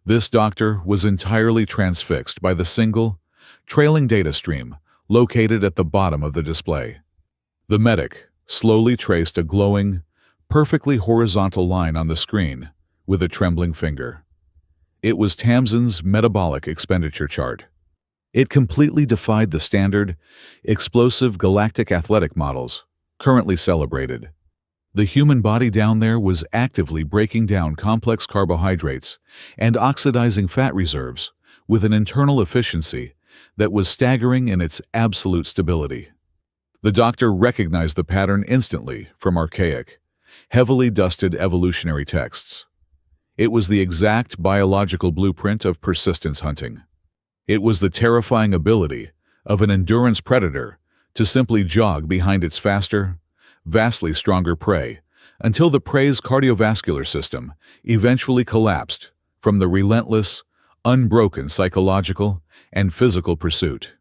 this doctor was entirely transfixed by the single, trailing data stream located at the bottom of the display. The medic slowly traced a glowing, perfectly horizontal line on the screen with a trembling finger. It was Tamsin's metabolic expenditure chart. It completely defied the standard, explosive galactic athletic models currently celebrated. The human body down there was actively breaking down complex carbohydrates and oxidizing fat reserves with an internal efficiency that was staggering in its absolute stability. The doctor recognized the pattern instantly from archaic, heavily dusted evolutionary texts. It was the exact biological blueprint of persistence hunting. It was the terrifying ability of an endurance predator to simply jog behind its faster, vastly stronger prey until the prey's cardiovascular system eventually collapsed from the relentless, unbroken psychological and physical pursuit.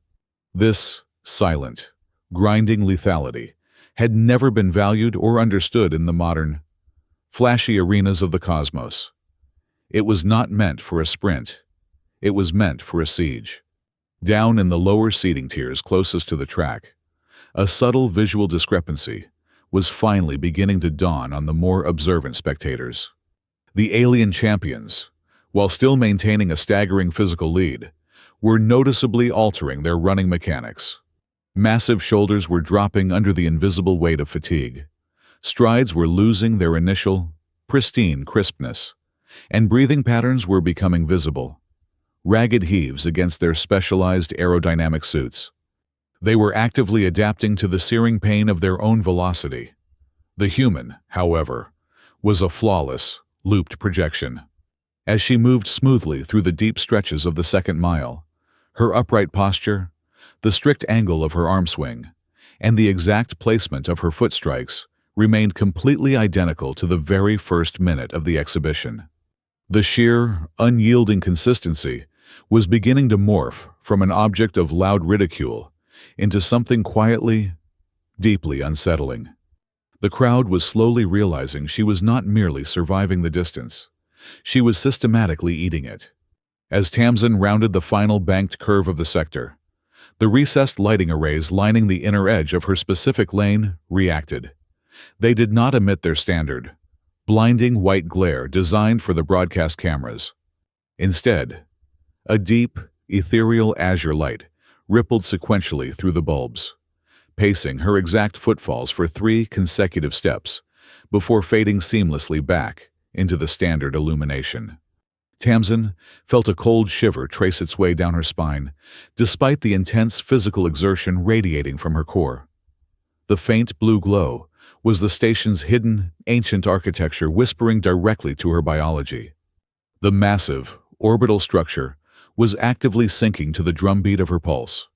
This silent, grinding lethality had never been valued or understood in the modern, flashy arenas of the cosmos. It was not meant for a sprint. It was meant for a siege. Down in the lower seating tiers closest to the track, a subtle visual discrepancy was finally beginning to dawn on the more observant spectators. The alien champions, while still maintaining a staggering physical lead, were noticeably altering their running mechanics. Massive shoulders were dropping under the invisible weight of fatigue. Strides were losing their initial, pristine crispness, and breathing patterns were becoming visible, ragged heaves against their specialized aerodynamic suits. They were actively adapting to the searing pain of their own velocity. The human, however, was a flawless, looped projection. As she moved smoothly through the deep stretches of the second mile, her upright posture, the strict angle of her arm swing, and the exact placement of her foot strikes remained completely identical to the very first minute of the exhibition. The sheer, unyielding consistency was beginning to morph from an object of loud ridicule into something quietly, deeply unsettling. The crowd was slowly realizing she was not merely surviving the distance. She was systematically eating it. As Tamsin rounded the final banked curve of the sector, the recessed lighting arrays lining the inner edge of her specific lane reacted. They did not emit their standard, blinding white glare designed for the broadcast cameras. Instead, a deep, ethereal azure light rippled sequentially through the bulbs, pacing her exact footfalls for 3 consecutive steps before fading seamlessly back into the standard illumination. Tamsin felt a cold shiver trace its way down her spine, despite the intense physical exertion radiating from her core. The faint blue glow was the station's hidden, ancient architecture whispering directly to her biology. The massive, orbital structure was actively syncing to the drumbeat of her pulse.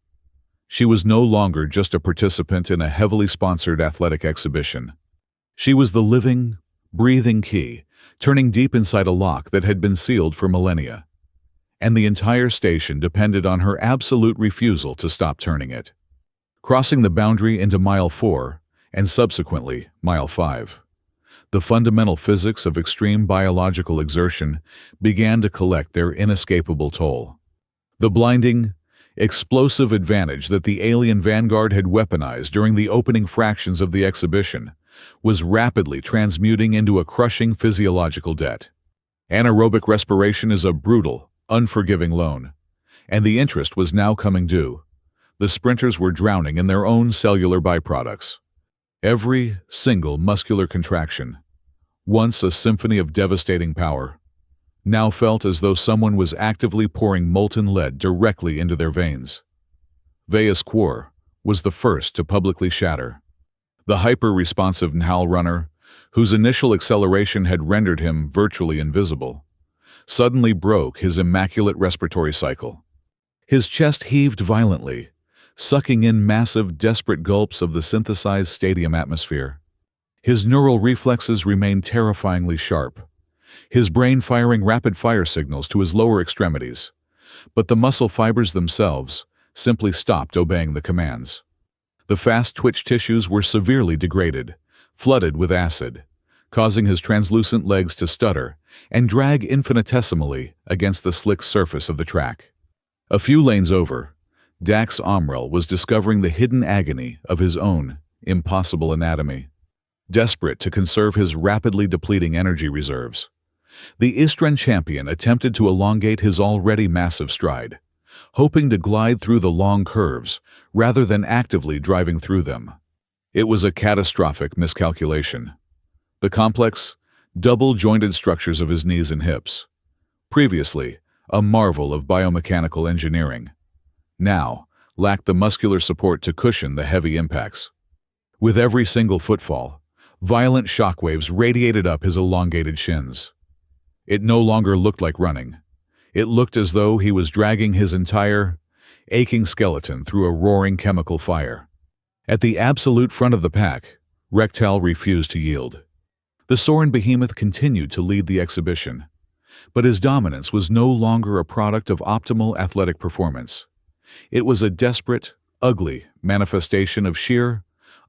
She was no longer just a participant in a heavily sponsored athletic exhibition. She was the living, breathing key, turning deep inside a lock that had been sealed for millennia. And the entire station depended on her absolute refusal to stop turning it. Crossing the boundary into Mile 4, and subsequently Mile 5, the fundamental physics of extreme biological exertion began to collect their inescapable toll. The blinding, explosive advantage that the alien vanguard had weaponized during the opening fractions of the exhibition was rapidly transmuting into a crushing physiological debt. Anaerobic respiration is a brutal, unforgiving loan, and the interest was now coming due. The sprinters were drowning in their own cellular byproducts. Every single muscular contraction, once a symphony of devastating power, now felt as though someone was actively pouring molten lead directly into their veins. Veus Quor was the first to publicly shatter. The hyper-responsive Nhal runner, whose initial acceleration had rendered him virtually invisible, suddenly broke his immaculate respiratory cycle. His chest heaved violently, sucking in massive, desperate gulps of the synthesized stadium atmosphere. His neural reflexes remained terrifyingly sharp, his brain firing rapid-fire signals to his lower extremities, but the muscle fibers themselves simply stopped obeying the commands. The fast-twitch tissues were severely degraded, flooded with acid, causing his translucent legs to stutter and drag infinitesimally against the slick surface of the track. A few lanes over, Dax Omrel was discovering the hidden agony of his own impossible anatomy. Desperate to conserve his rapidly depleting energy reserves, the Istran champion attempted to elongate his already massive stride, hoping to glide through the long curves rather than actively driving through them. It was a catastrophic miscalculation. The complex, double-jointed structures of his knees and hips, previously a marvel of biomechanical engineering, now lacked the muscular support to cushion the heavy impacts. With every single footfall, violent shockwaves radiated up his elongated shins. It no longer looked like running. It looked as though he was dragging his entire, aching skeleton through a roaring chemical fire. At the absolute front of the pack, Rhek Tal refused to yield. The Sorin behemoth continued to lead the exhibition, but his dominance was no longer a product of optimal athletic performance. It was a desperate, ugly manifestation of sheer,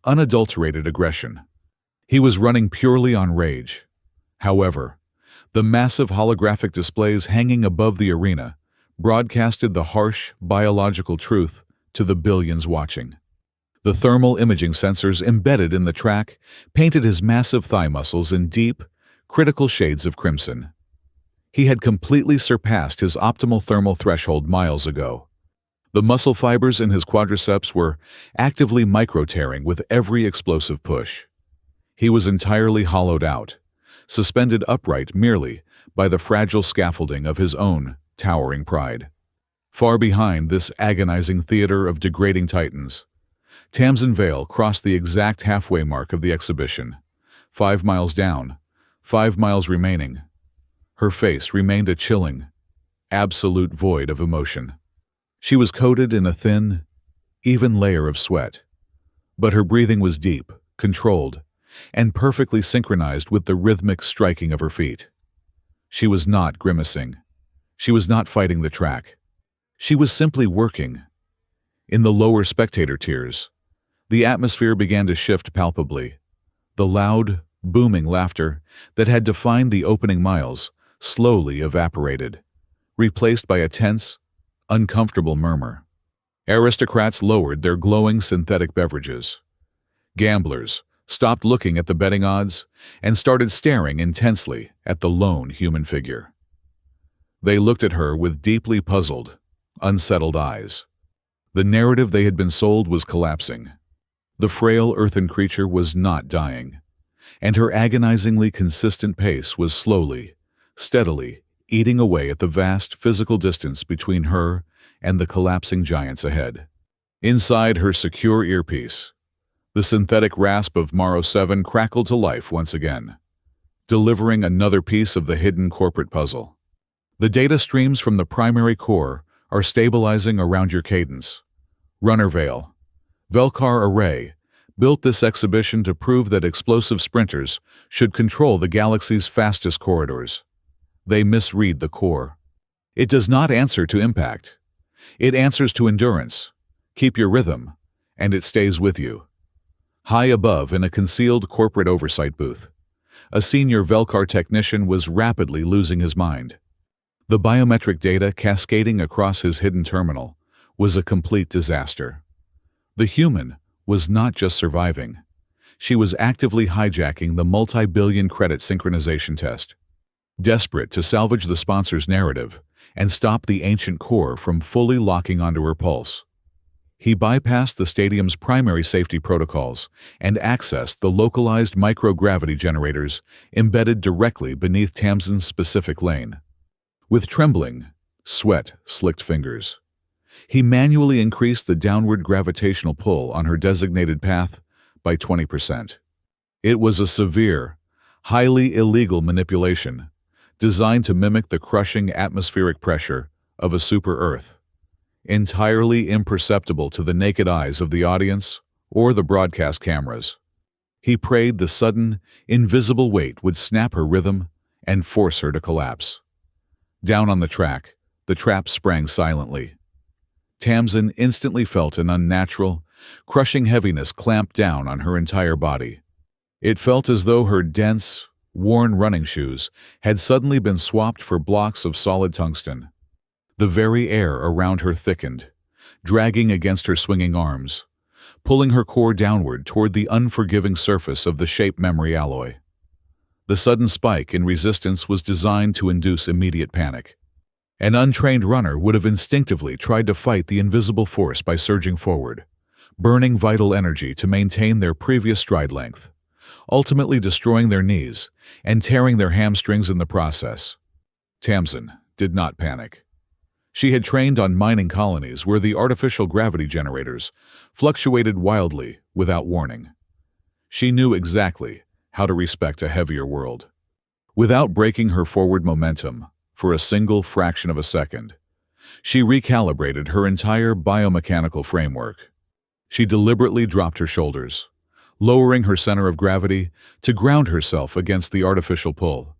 unadulterated aggression. He was running purely on rage. However, the massive holographic displays hanging above the arena broadcasted the harsh, biological truth to the billions watching. The thermal imaging sensors embedded in the track painted his massive thigh muscles in deep, critical shades of crimson. He had completely surpassed his optimal thermal threshold miles ago. The muscle fibers in his quadriceps were actively micro-tearing with every explosive push. He was entirely hollowed out, suspended upright merely by the fragile scaffolding of his own towering pride. Far behind this agonizing theater of degrading titans, Tamsin Vale crossed the exact halfway mark of the exhibition. 5 miles down, 5 miles remaining. Her face remained a chilling, absolute void of emotion. She was coated in a thin, even layer of sweat, but her breathing was deep, controlled, and perfectly synchronized with the rhythmic striking of her feet. She was not grimacing. She was not fighting the track. She was simply working. In the lower spectator tiers, the atmosphere began to shift palpably. The loud, booming laughter that had defined the opening miles slowly evaporated, replaced by a tense, uncomfortable murmur. Aristocrats lowered their glowing synthetic beverages. Gamblers stopped looking at the betting odds and started staring intensely at the lone human figure. They looked at her with deeply puzzled, unsettled eyes. The narrative they had been sold was collapsing. The frail earthen creature was not dying, and her agonizingly consistent pace was slowly, steadily eating away at the vast physical distance between her and the collapsing giants ahead. Inside her secure earpiece, the synthetic rasp of Morrow 7 crackled to life once again, delivering another piece of the hidden corporate puzzle. The data streams from the primary core are stabilizing around your cadence. Runner Vale, Velkar Array, built this exhibition to prove that explosive sprinters should control the galaxy's fastest corridors. They misread the core. It does not answer to impact. It answers to endurance. Keep your rhythm, and it stays with you. High above in a concealed corporate oversight booth, a senior Velkar technician was rapidly losing his mind. The biometric data cascading across his hidden terminal was a complete disaster. The human was not just surviving. She was actively hijacking the multi-billion credit synchronization test. Desperate to salvage the sponsor's narrative and stop the ancient core from fully locking onto her pulse, he bypassed the stadium's primary safety protocols and accessed the localized microgravity generators embedded directly beneath Tamsin's specific lane. With trembling, sweat-slicked fingers, he manually increased the downward gravitational pull on her designated path by 20%. It was a severe, highly illegal manipulation designed to mimic the crushing atmospheric pressure of a super-Earth, entirely imperceptible to the naked eyes of the audience or the broadcast cameras. He prayed the sudden, invisible weight would snap her rhythm and force her to collapse. Down on the track, the trap sprang silently. Tamsin instantly felt an unnatural, crushing heaviness clamp down on her entire body. It felt as though her dense, worn running shoes had suddenly been swapped for blocks of solid tungsten. The very air around her thickened, dragging against her swinging arms, pulling her core downward toward the unforgiving surface of the shape memory alloy. The sudden spike in resistance was designed to induce immediate panic. An untrained runner would have instinctively tried to fight the invisible force by surging forward, burning vital energy to maintain their previous stride length, ultimately destroying their knees and tearing their hamstrings in the process. Tamsin did not panic. She had trained on mining colonies where the artificial gravity generators fluctuated wildly without warning. She knew exactly how to respect a heavier world. Without breaking her forward momentum for a single fraction of a second, she recalibrated her entire biomechanical framework. She deliberately dropped her shoulders, lowering her center of gravity to ground herself against the artificial pull.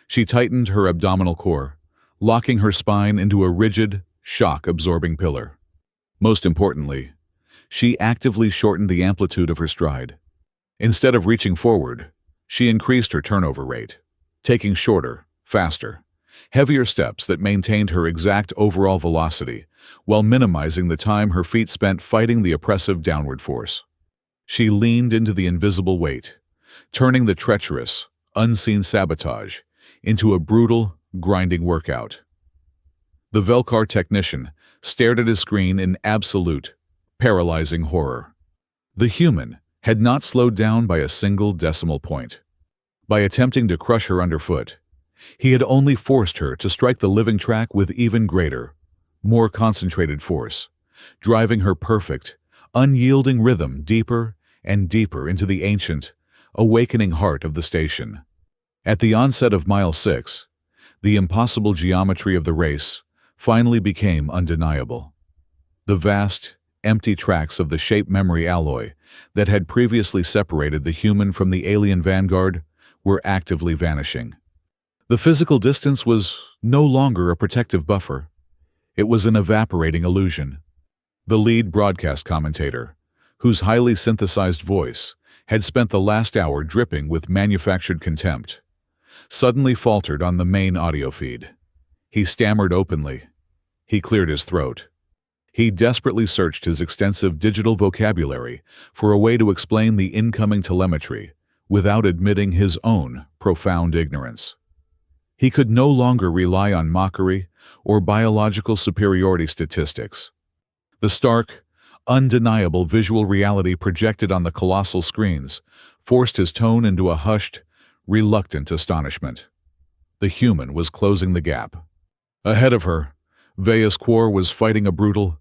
She tightened her abdominal core, locking her spine into a rigid, shock-absorbing pillar. Most importantly, she actively shortened the amplitude of her stride. Instead of reaching forward, she increased her turnover rate, taking shorter, faster, heavier steps that maintained her exact overall velocity while minimizing the time her feet spent fighting the oppressive downward force. She leaned into the invisible weight, turning the treacherous, unseen sabotage into a brutal, grinding workout. The Velkar technician stared at his screen in absolute, paralyzing horror. The human had not slowed down by a single decimal point. By attempting to crush her underfoot, he had only forced her to strike the living track with even greater, more concentrated force, driving her perfect, unyielding rhythm deeper and deeper into the ancient, awakening heart of the station. At the onset of Mile 6, the impossible geometry of the race finally became undeniable. The vast, empty tracks of the shape memory alloy that had previously separated the human from the alien vanguard were actively vanishing. The physical distance was no longer a protective buffer. It was an evaporating illusion. The lead broadcast commentator, whose highly synthesized voice had spent the last hour dripping with manufactured contempt, suddenly faltered on the main audio feed. He stammered openly. He cleared his throat. He desperately searched his extensive digital vocabulary for a way to explain the incoming telemetry without admitting his own profound ignorance. He could no longer rely on mockery or biological superiority statistics. The stark, undeniable visual reality projected on the colossal screens forced his tone into a hushed, reluctant astonishment. The human was closing the gap. Ahead of her, Veus Quor was fighting a brutal,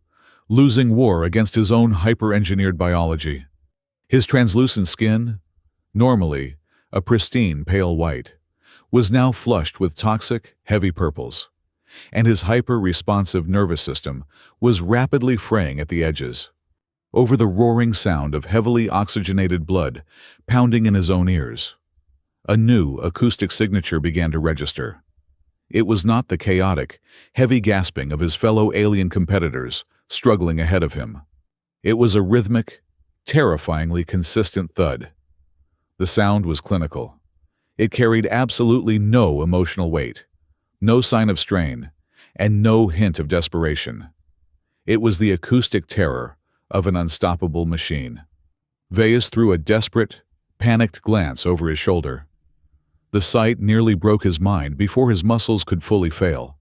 losing war against his own hyper-engineered biology. His translucent skin, normally a pristine pale white, was now flushed with toxic, heavy purples, and his hyper-responsive nervous system was rapidly fraying at the edges. Over the roaring sound of heavily oxygenated blood pounding in his own ears, a new acoustic signature began to register. It was not the chaotic, heavy gasping of his fellow alien competitors struggling ahead of him. It was a rhythmic, terrifyingly consistent thud. The sound was clinical. It carried absolutely no emotional weight, no sign of strain, and no hint of desperation. It was the acoustic terror of an unstoppable machine. Veus threw a desperate, panicked glance over his shoulder. The sight nearly broke his mind before his muscles could fully fail.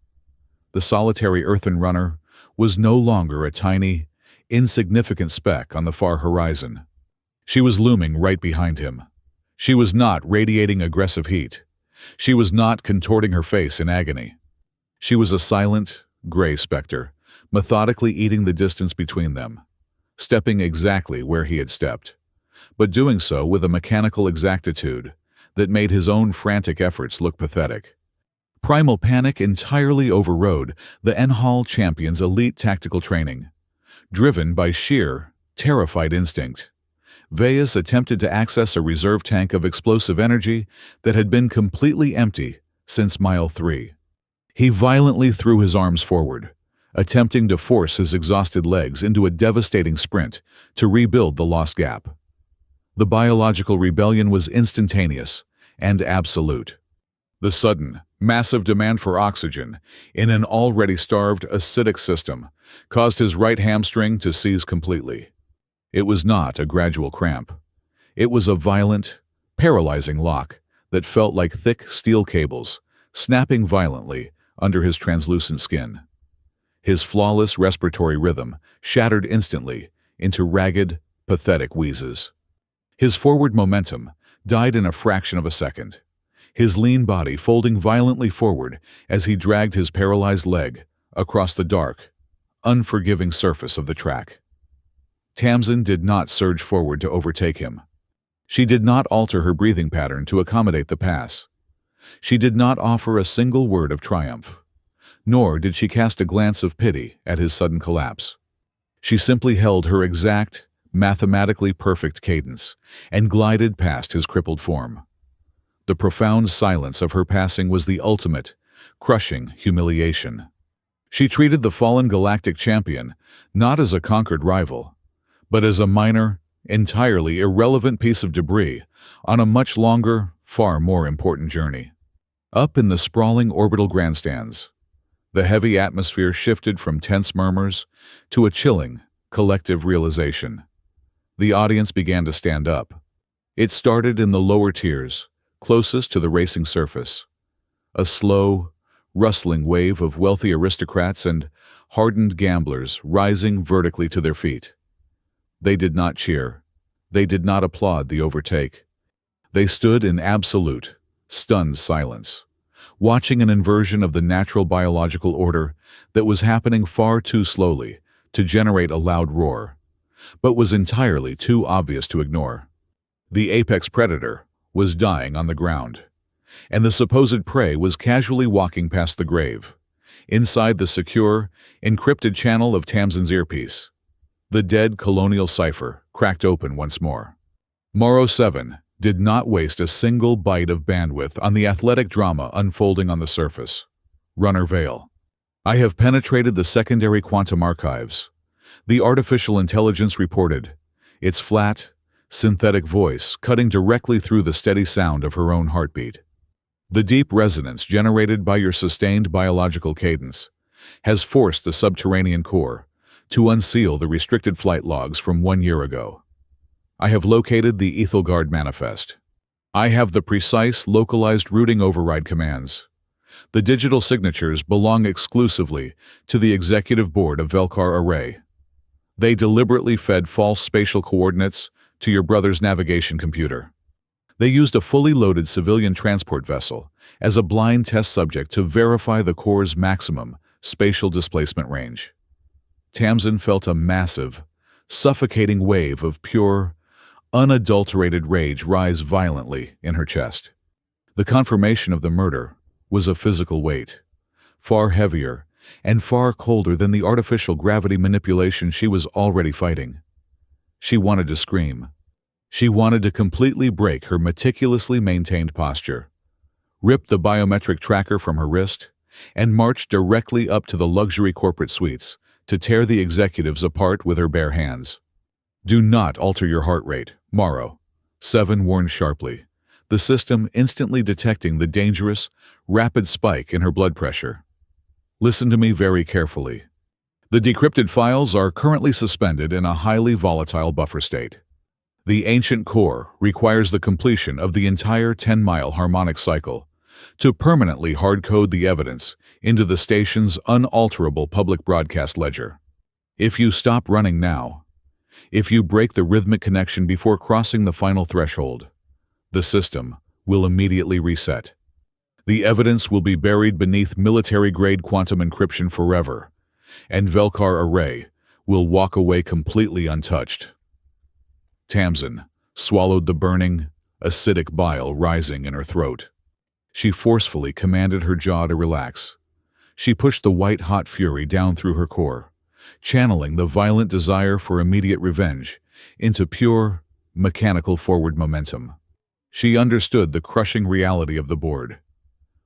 The solitary earthen runner was no longer a tiny, insignificant speck on the far horizon. She was looming right behind him. She was not radiating aggressive heat. She was not contorting her face in agony. She was a silent, gray specter, methodically eating the distance between them, stepping exactly where he had stepped, but doing so with a mechanical exactitude that made his own frantic efforts look pathetic. Primal panic entirely overrode the Enhal champion's elite tactical training. Driven by sheer, terrified instinct, Veus attempted to access a reserve tank of explosive energy that had been completely empty since Mile 3. He violently threw his arms forward, attempting to force his exhausted legs into a devastating sprint to rebuild the lost gap. The biological rebellion was instantaneous and absolute. The sudden, massive demand for oxygen in an already starved acidic system caused his right hamstring to seize completely. It was not a gradual cramp. It was a violent, paralyzing lock that felt like thick steel cables snapping violently under his translucent skin. His flawless respiratory rhythm shattered instantly into ragged, pathetic wheezes. His forward momentum died in a fraction of a second, his lean body folding violently forward as he dragged his paralyzed leg across the dark, unforgiving surface of the track. Tamsin did not surge forward to overtake him. She did not alter her breathing pattern to accommodate the pass. She did not offer a single word of triumph, nor did she cast a glance of pity at his sudden collapse. She simply held her exact, mathematically perfect cadence and glided past his crippled form. The profound silence of her passing was the ultimate, crushing humiliation. She treated the fallen Galactic champion not as a conquered rival, but as a minor, entirely irrelevant piece of debris on a much longer, far more important journey. Up in the sprawling orbital grandstands, the heavy atmosphere shifted from tense murmurs to a chilling, collective realization. The audience began to stand up. It started in the lower tiers, closest to the racing surface. A slow, rustling wave of wealthy aristocrats and hardened gamblers rising vertically to their feet. They did not cheer. They did not applaud the overtake. They stood in absolute, stunned silence, watching an inversion of the natural biological order that was happening far too slowly to generate a loud roar, but was entirely too obvious to ignore. The apex predator was dying on the ground, and the supposed prey was casually walking past the grave, inside the secure, encrypted channel of Tamsin's earpiece. The dead colonial cipher cracked open once more. Morrow 7 did not waste a single byte of bandwidth on the athletic drama unfolding on the surface. Runner Vale. I have penetrated the secondary quantum archives. The artificial intelligence reported, its flat, synthetic voice cutting directly through the steady sound of her own heartbeat. The deep resonance generated by your sustained biological cadence has forced the subterranean core to unseal the restricted flight logs from 1 year ago. I have located the Aethelgard manifest. I have the precise, localized routing override commands. The digital signatures belong exclusively to the executive board of Velkar Array. They deliberately fed false spatial coordinates to your brother's navigation computer. They used a fully loaded civilian transport vessel as a blind test subject to verify the core's maximum spatial displacement range. Tamsin felt a massive, suffocating wave of pure, unadulterated rage rise violently in her chest. The confirmation of the murder was a physical weight, far heavier and far colder than the artificial gravity manipulation she was already fighting. She wanted to scream. She wanted to completely break her meticulously maintained posture, rip the biometric tracker from her wrist, and march directly up to the luxury corporate suites to tear the executives apart with her bare hands. Do not alter your heart rate, Morrow 7 warned sharply, the system instantly detecting the dangerous, rapid spike in her blood pressure. Listen to me very carefully. The decrypted files are currently suspended in a highly volatile buffer state. The ancient core requires the completion of the entire 10-mile harmonic cycle to permanently hard-code the evidence into the station's unalterable public broadcast ledger. If you stop running now, if you break the rhythmic connection before crossing the final threshold, the system will immediately reset. The evidence will be buried beneath military-grade quantum encryption forever, and Velkar Array will walk away completely untouched. Tamsin swallowed the burning, acidic bile rising in her throat. She forcefully commanded her jaw to relax. She pushed the white-hot fury down through her core, channeling the violent desire for immediate revenge into pure, mechanical forward momentum. She understood the crushing reality of the board.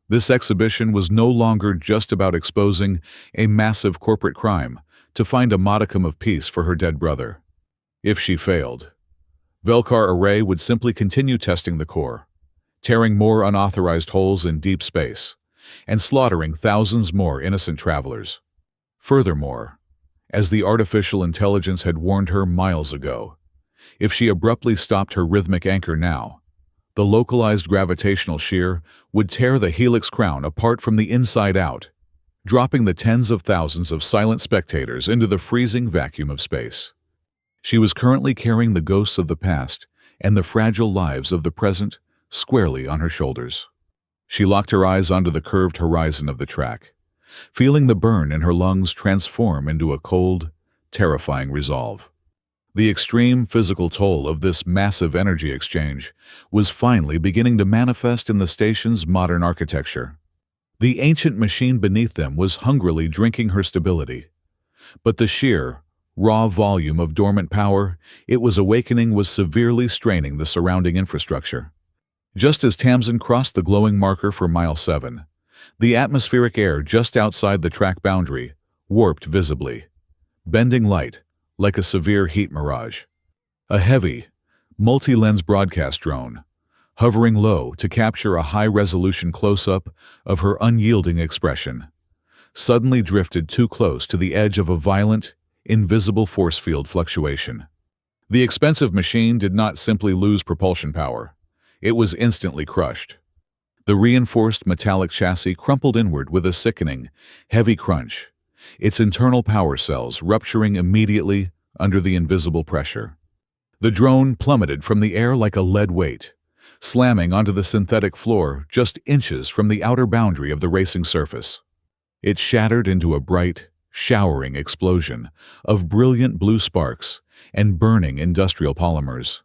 This exhibition was no longer just about exposing a massive corporate crime to find a modicum of peace for her dead brother. If she failed, Velkar Array would simply continue testing the core, tearing more unauthorized holes in deep space, and slaughtering thousands more innocent travelers. Furthermore, as the artificial intelligence had warned her miles ago, if she abruptly stopped her rhythmic anchor now, the localized gravitational shear would tear the Helix Crown apart from the inside out, dropping the tens of thousands of silent spectators into the freezing vacuum of space. She was currently carrying the ghosts of the past and the fragile lives of the present squarely on her shoulders. She locked her eyes onto the curved horizon of the track, feeling the burn in her lungs transform into a cold, terrifying resolve. The extreme physical toll of this massive energy exchange was finally beginning to manifest in the station's modern architecture. The ancient machine beneath them was hungrily drinking her stability, but the sheer, raw volume of dormant power it was awakening was severely straining the surrounding infrastructure. Just as Tamsin crossed the glowing marker for Mile 7, the atmospheric air just outside the track boundary warped visibly, bending light like a severe heat mirage. A heavy, multi-lens broadcast drone, hovering low to capture a high-resolution close-up of her unyielding expression, suddenly drifted too close to the edge of a violent, invisible force field fluctuation. The expensive machine did not simply lose propulsion power. It was instantly crushed. The reinforced metallic chassis crumpled inward with a sickening, heavy crunch, its internal power cells rupturing immediately under the invisible pressure. The drone plummeted from the air like a lead weight, slamming onto the synthetic floor just inches from the outer boundary of the racing surface. It shattered into a bright, showering explosion of brilliant blue sparks and burning industrial polymers.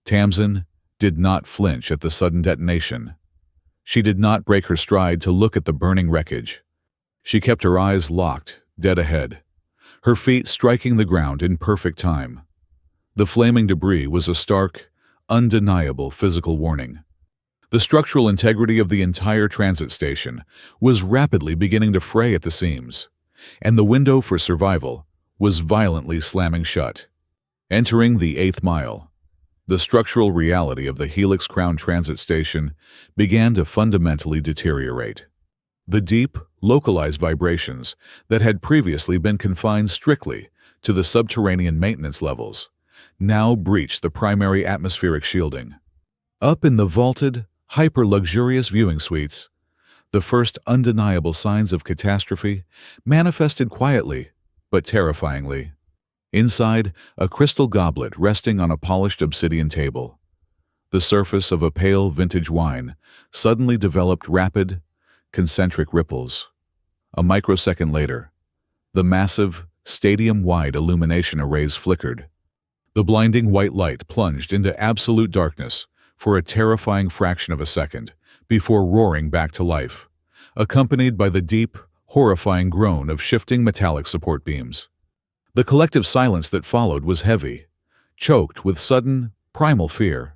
Tamsin did not flinch at the sudden detonation. She did not break her stride to look at the burning wreckage. She kept her eyes locked, dead ahead, her feet striking the ground in perfect time. The flaming debris was a stark, undeniable physical warning. The structural integrity of the entire transit station was rapidly beginning to fray at the seams, and the window for survival was violently slamming shut. Entering the 8th mile, the structural reality of the Helix Crown transit station began to fundamentally deteriorate. The deep, localized vibrations that had previously been confined strictly to the subterranean maintenance levels now breached the primary atmospheric shielding. Up in the vaulted, hyper-luxurious viewing suites, the first undeniable signs of catastrophe manifested quietly but terrifyingly. Inside, a crystal goblet resting on a polished obsidian table, the surface of a pale vintage wine suddenly developed rapid, concentric ripples. A microsecond later, the massive, stadium-wide illumination arrays flickered. The blinding white light plunged into absolute darkness for a terrifying fraction of a second before roaring back to life, accompanied by the deep, horrifying groan of shifting metallic support beams. The collective silence that followed was heavy, choked with sudden, primal fear.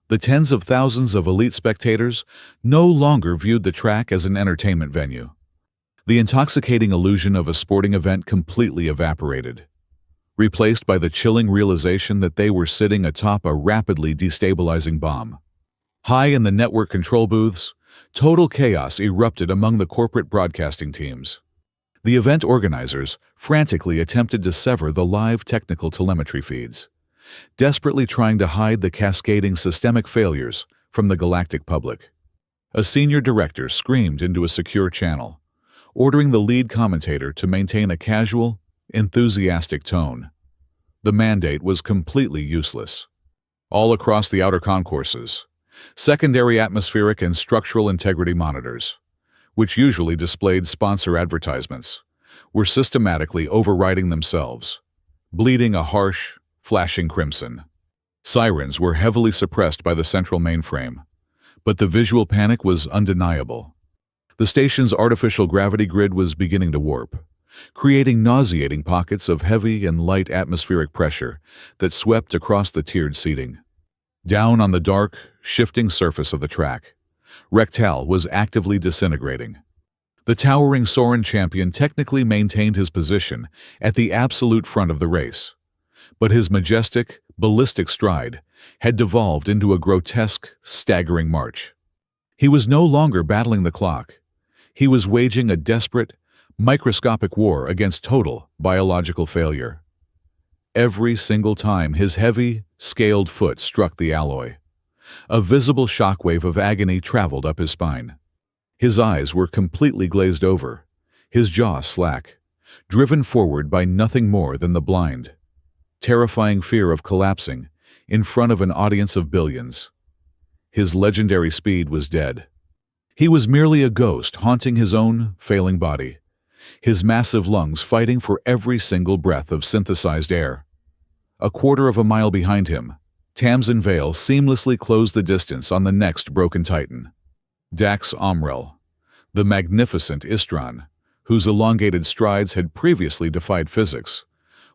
The tens of thousands of elite spectators no longer viewed the track as an entertainment venue. The intoxicating illusion of a sporting event completely evaporated, replaced by the chilling realization that they were sitting atop a rapidly destabilizing bomb. High in the network control booths, total chaos erupted among the corporate broadcasting teams. The event organizers frantically attempted to sever the live technical telemetry feeds, desperately trying to hide the cascading systemic failures from the galactic public. A senior director screamed into a secure channel, ordering the lead commentator to maintain a casual, enthusiastic tone. The mandate was completely useless. All across the outer concourses, secondary atmospheric and structural integrity monitors, which usually displayed sponsor advertisements, were systematically overriding themselves, bleeding a harsh, flashing crimson. Sirens were heavily suppressed by the central mainframe, but the visual panic was undeniable. The station's artificial gravity grid was beginning to warp, creating nauseating pockets of heavy and light atmospheric pressure that swept across the tiered seating. Down on the dark, shifting surface of the track, Rhek Tal was actively disintegrating. The towering Soren champion technically maintained his position at the absolute front of the race, but his majestic, ballistic stride had devolved into a grotesque, staggering march. He was no longer battling the clock. He was waging a desperate, microscopic war against total biological failure. Every single time his heavy, scaled foot struck the alloy, a visible shockwave of agony traveled up his spine. His eyes were completely glazed over, his jaw slack, driven forward by nothing more than the blind, terrifying fear of collapsing in front of an audience of billions. His legendary speed was dead. He was merely a ghost haunting his own failing body, his massive lungs fighting for every single breath of synthesized air. A quarter of a mile behind him, Tamsin Vale seamlessly closed the distance on the next broken titan. Dax Omrel, the magnificent Istran, whose elongated strides had previously defied physics,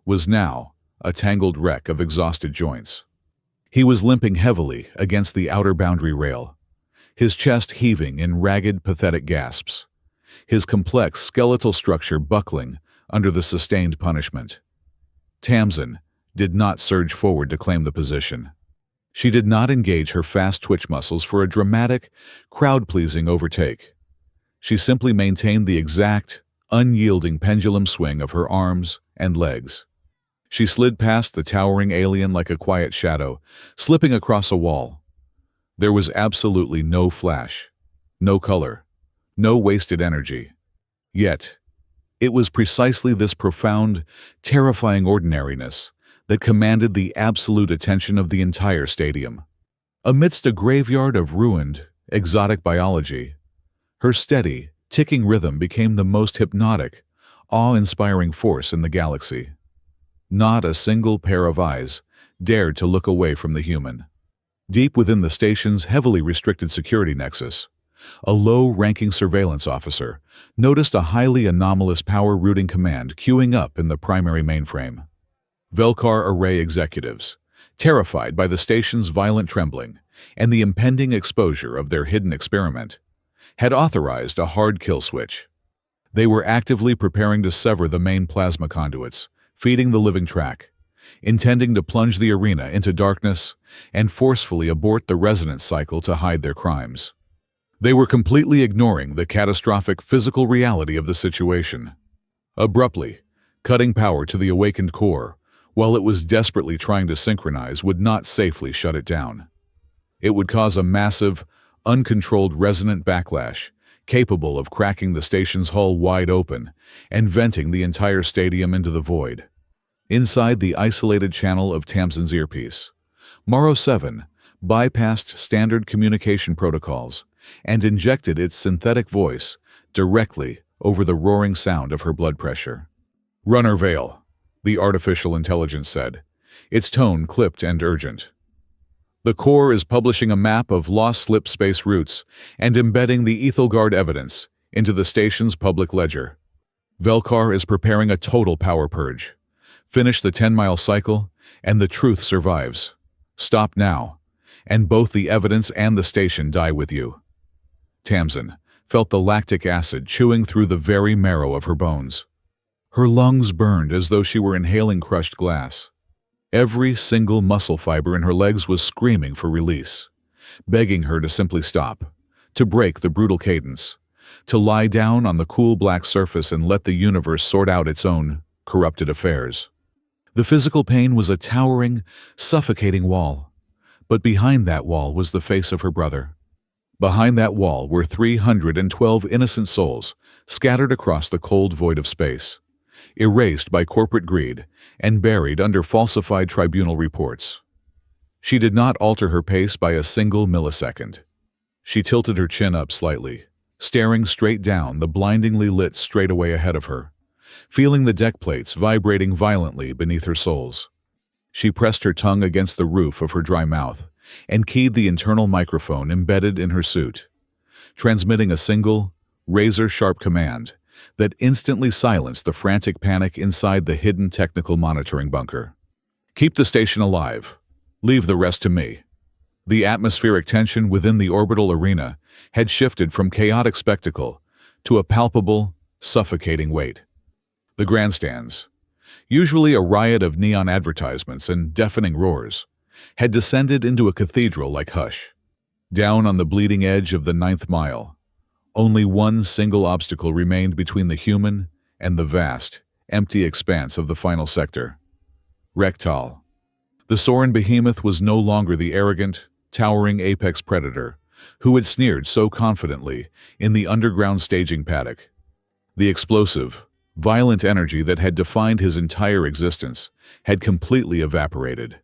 was now a tangled wreck of exhausted joints. He was limping heavily against the outer boundary rail, his chest heaving in ragged, pathetic gasps, his complex skeletal structure buckling under the sustained punishment. Tamsin did not surge forward to claim the position. She did not engage her fast twitch muscles for a dramatic, crowd-pleasing overtake. She simply maintained the exact, unyielding pendulum swing of her arms and legs. She slid past the towering alien like a quiet shadow, slipping across a wall. There was absolutely no flash, no color, no wasted energy. Yet, it was precisely this profound, terrifying ordinariness that commanded the absolute attention of the entire stadium. Amidst a graveyard of ruined, exotic biology, her steady, ticking rhythm became the most hypnotic, awe-inspiring force in the galaxy. Not a single pair of eyes dared to look away from the human. Deep within the station's heavily restricted security nexus, a low-ranking surveillance officer noticed a highly anomalous power-routing command queuing up in the primary mainframe. Velkar array executives, terrified by the station's violent trembling and the impending exposure of their hidden experiment, had authorized a hard kill switch. They were actively preparing to sever the main plasma conduits, feeding the living track, intending to plunge the arena into darkness and forcefully abort the resonance cycle to hide their crimes. They were completely ignoring the catastrophic physical reality of the situation. Abruptly, cutting power to the awakened core, while it was desperately trying to synchronize, would not safely shut it down. It would cause a massive, uncontrolled resonant backlash, capable of cracking the station's hull wide open and venting the entire stadium into the void. Inside the isolated channel of Tamsin's earpiece, Morrow 7 bypassed standard communication protocols and injected its synthetic voice directly over the roaring sound of her blood pressure. "Runner Vale," the artificial intelligence said, its tone clipped and urgent. "The Core is publishing a map of lost slip space routes and embedding the Aethelgard evidence into the station's public ledger. Velkar is preparing a total power purge. Finish the 10-mile cycle, and the truth survives. Stop now, and both the evidence and the station die with you." Tamsin felt the lactic acid chewing through the very marrow of her bones. Her lungs burned as though she were inhaling crushed glass. Every single muscle fiber in her legs was screaming for release, begging her to simply stop, to break the brutal cadence, to lie down on the cool black surface and let the universe sort out its own corrupted affairs. The physical pain was a towering, suffocating wall. But behind that wall was the face of her brother. Behind that wall were 312 innocent souls scattered across the cold void of space, erased by corporate greed and buried under falsified tribunal reports. She did not alter her pace by a single millisecond. She tilted her chin up slightly, staring straight down the blindingly lit straightaway ahead of her, feeling the deck plates vibrating violently beneath her soles. She pressed her tongue against the roof of her dry mouth and keyed the internal microphone embedded in her suit, transmitting a single, razor-sharp command that instantly silenced the frantic panic inside the hidden technical monitoring bunker. "Keep the station alive. Leave the rest to me." The atmospheric tension within the orbital arena had shifted from chaotic spectacle to a palpable, suffocating weight. The grandstands, usually a riot of neon advertisements and deafening roars, had descended into a cathedral-like hush. Down on the bleeding edge of the 9th mile, only one single obstacle remained between the human and the vast, empty expanse of the final sector. Rhek Tal. The Soren behemoth was no longer the arrogant, towering apex predator who had sneered so confidently in the underground staging paddock. The explosive, violent energy that had defined his entire existence had completely evaporated,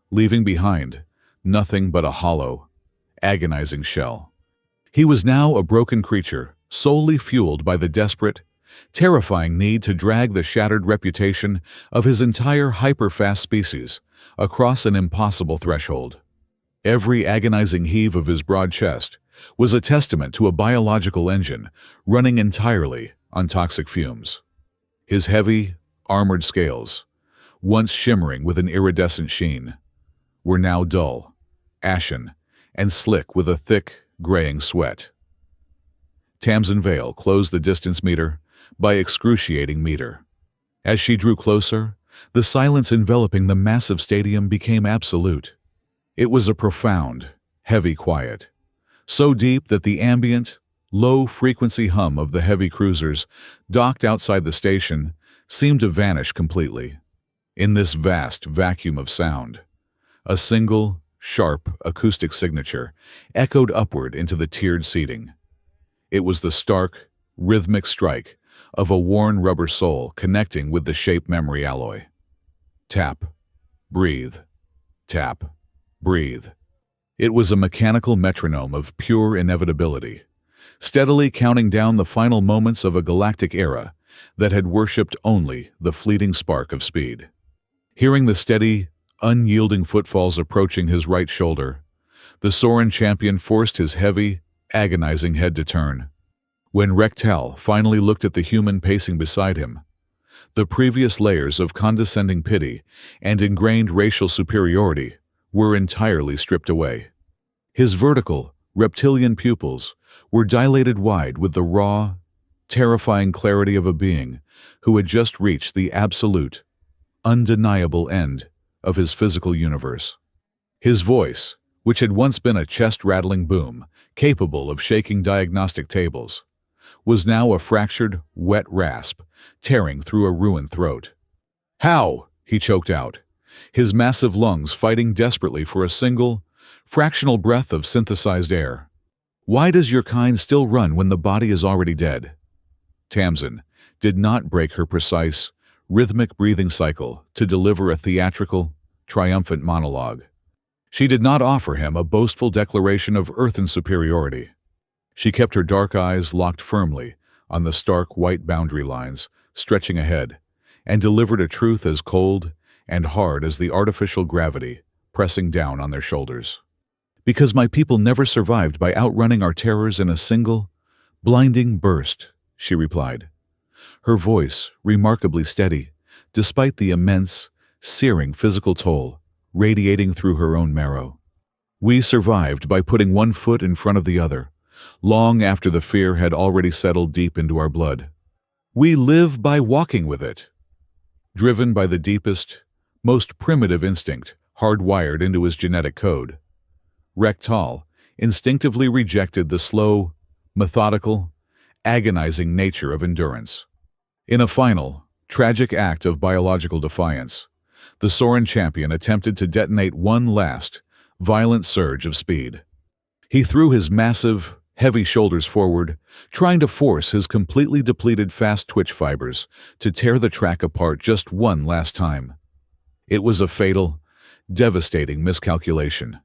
leaving behind nothing but a hollow, agonizing shell. He was now a broken creature, solely fueled by the desperate, terrifying need to drag the shattered reputation of his entire hyper-fast species across an impossible threshold. Every agonizing heave of his broad chest was a testament to a biological engine running entirely on toxic fumes. His heavy, armored scales, once shimmering with an iridescent sheen, were now dull, ashen, and slick with a thick, graying sweat. Tamsin Vale closed the distance meter by excruciating meter. As she drew closer, the silence enveloping the massive stadium became absolute. It was a profound, heavy quiet, so deep that the ambient, low-frequency hum of the heavy cruisers docked outside the station seemed to vanish completely. In this vast vacuum of sound, a single, sharp acoustic signature echoed upward into the tiered seating. It was the stark, rhythmic strike of a worn rubber sole connecting with the shape memory alloy. Tap, breathe, tap, breathe. It was a mechanical metronome of pure inevitability, steadily counting down the final moments of a galactic era that had worshipped only the fleeting spark of speed. Hearing the steady, unyielding footfalls approaching his right shoulder, the Soren champion forced his heavy, agonizing head to turn. When Rhek Tal finally looked at the human pacing beside him, the previous layers of condescending pity and ingrained racial superiority were entirely stripped away. His vertical, reptilian pupils were dilated wide with the raw, terrifying clarity of a being who had just reached the absolute, undeniable end of his physical universe. His voice, which had once been a chest-rattling boom capable of shaking diagnostic tables, was now a fractured, wet rasp tearing through a ruined throat. "How?" he choked out, his massive lungs fighting desperately for a single, fractional breath of synthesized air. "Why does your kind still run when the body is already dead?" Tamsin did not break her precise, rhythmic breathing cycle to deliver a theatrical, triumphant monologue. She did not offer him a boastful declaration of earthen superiority. She kept her dark eyes locked firmly on the stark white boundary lines stretching ahead, and delivered a truth as cold and hard as the artificial gravity pressing down on their shoulders. "Because my people never survived by outrunning our terrors in a single, blinding burst," she replied, her voice remarkably steady, despite the immense, searing physical toll radiating through her own marrow. "We survived by putting one foot in front of the other, long after the fear had already settled deep into our blood. We live by walking with it." Driven by the deepest, most primitive instinct hardwired into his genetic code, Rhek Tal instinctively rejected the slow, methodical, agonizing nature of endurance. In a final, tragic act of biological defiance, The Soren champion attempted to detonate one last, violent surge of speed. He threw his massive, heavy shoulders forward, trying to force his completely depleted fast twitch fibers to tear the track apart just one last time. It was a fatal, devastating miscalculation.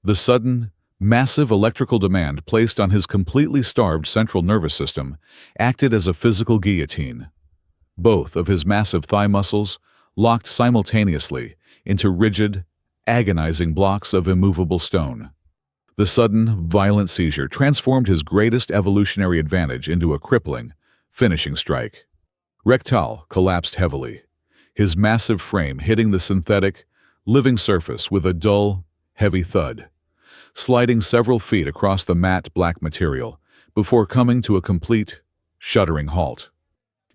The sudden, massive electrical demand placed on his completely starved central nervous system acted as a physical guillotine. Both of his massive thigh muscles locked simultaneously into rigid, agonizing blocks of immovable stone. The sudden, violent seizure transformed his greatest evolutionary advantage into a crippling, finishing strike. Rhek Tal collapsed heavily, his massive frame hitting the synthetic, living surface with a dull, heavy thud, sliding several feet across the matte black material before coming to a complete, shuddering halt.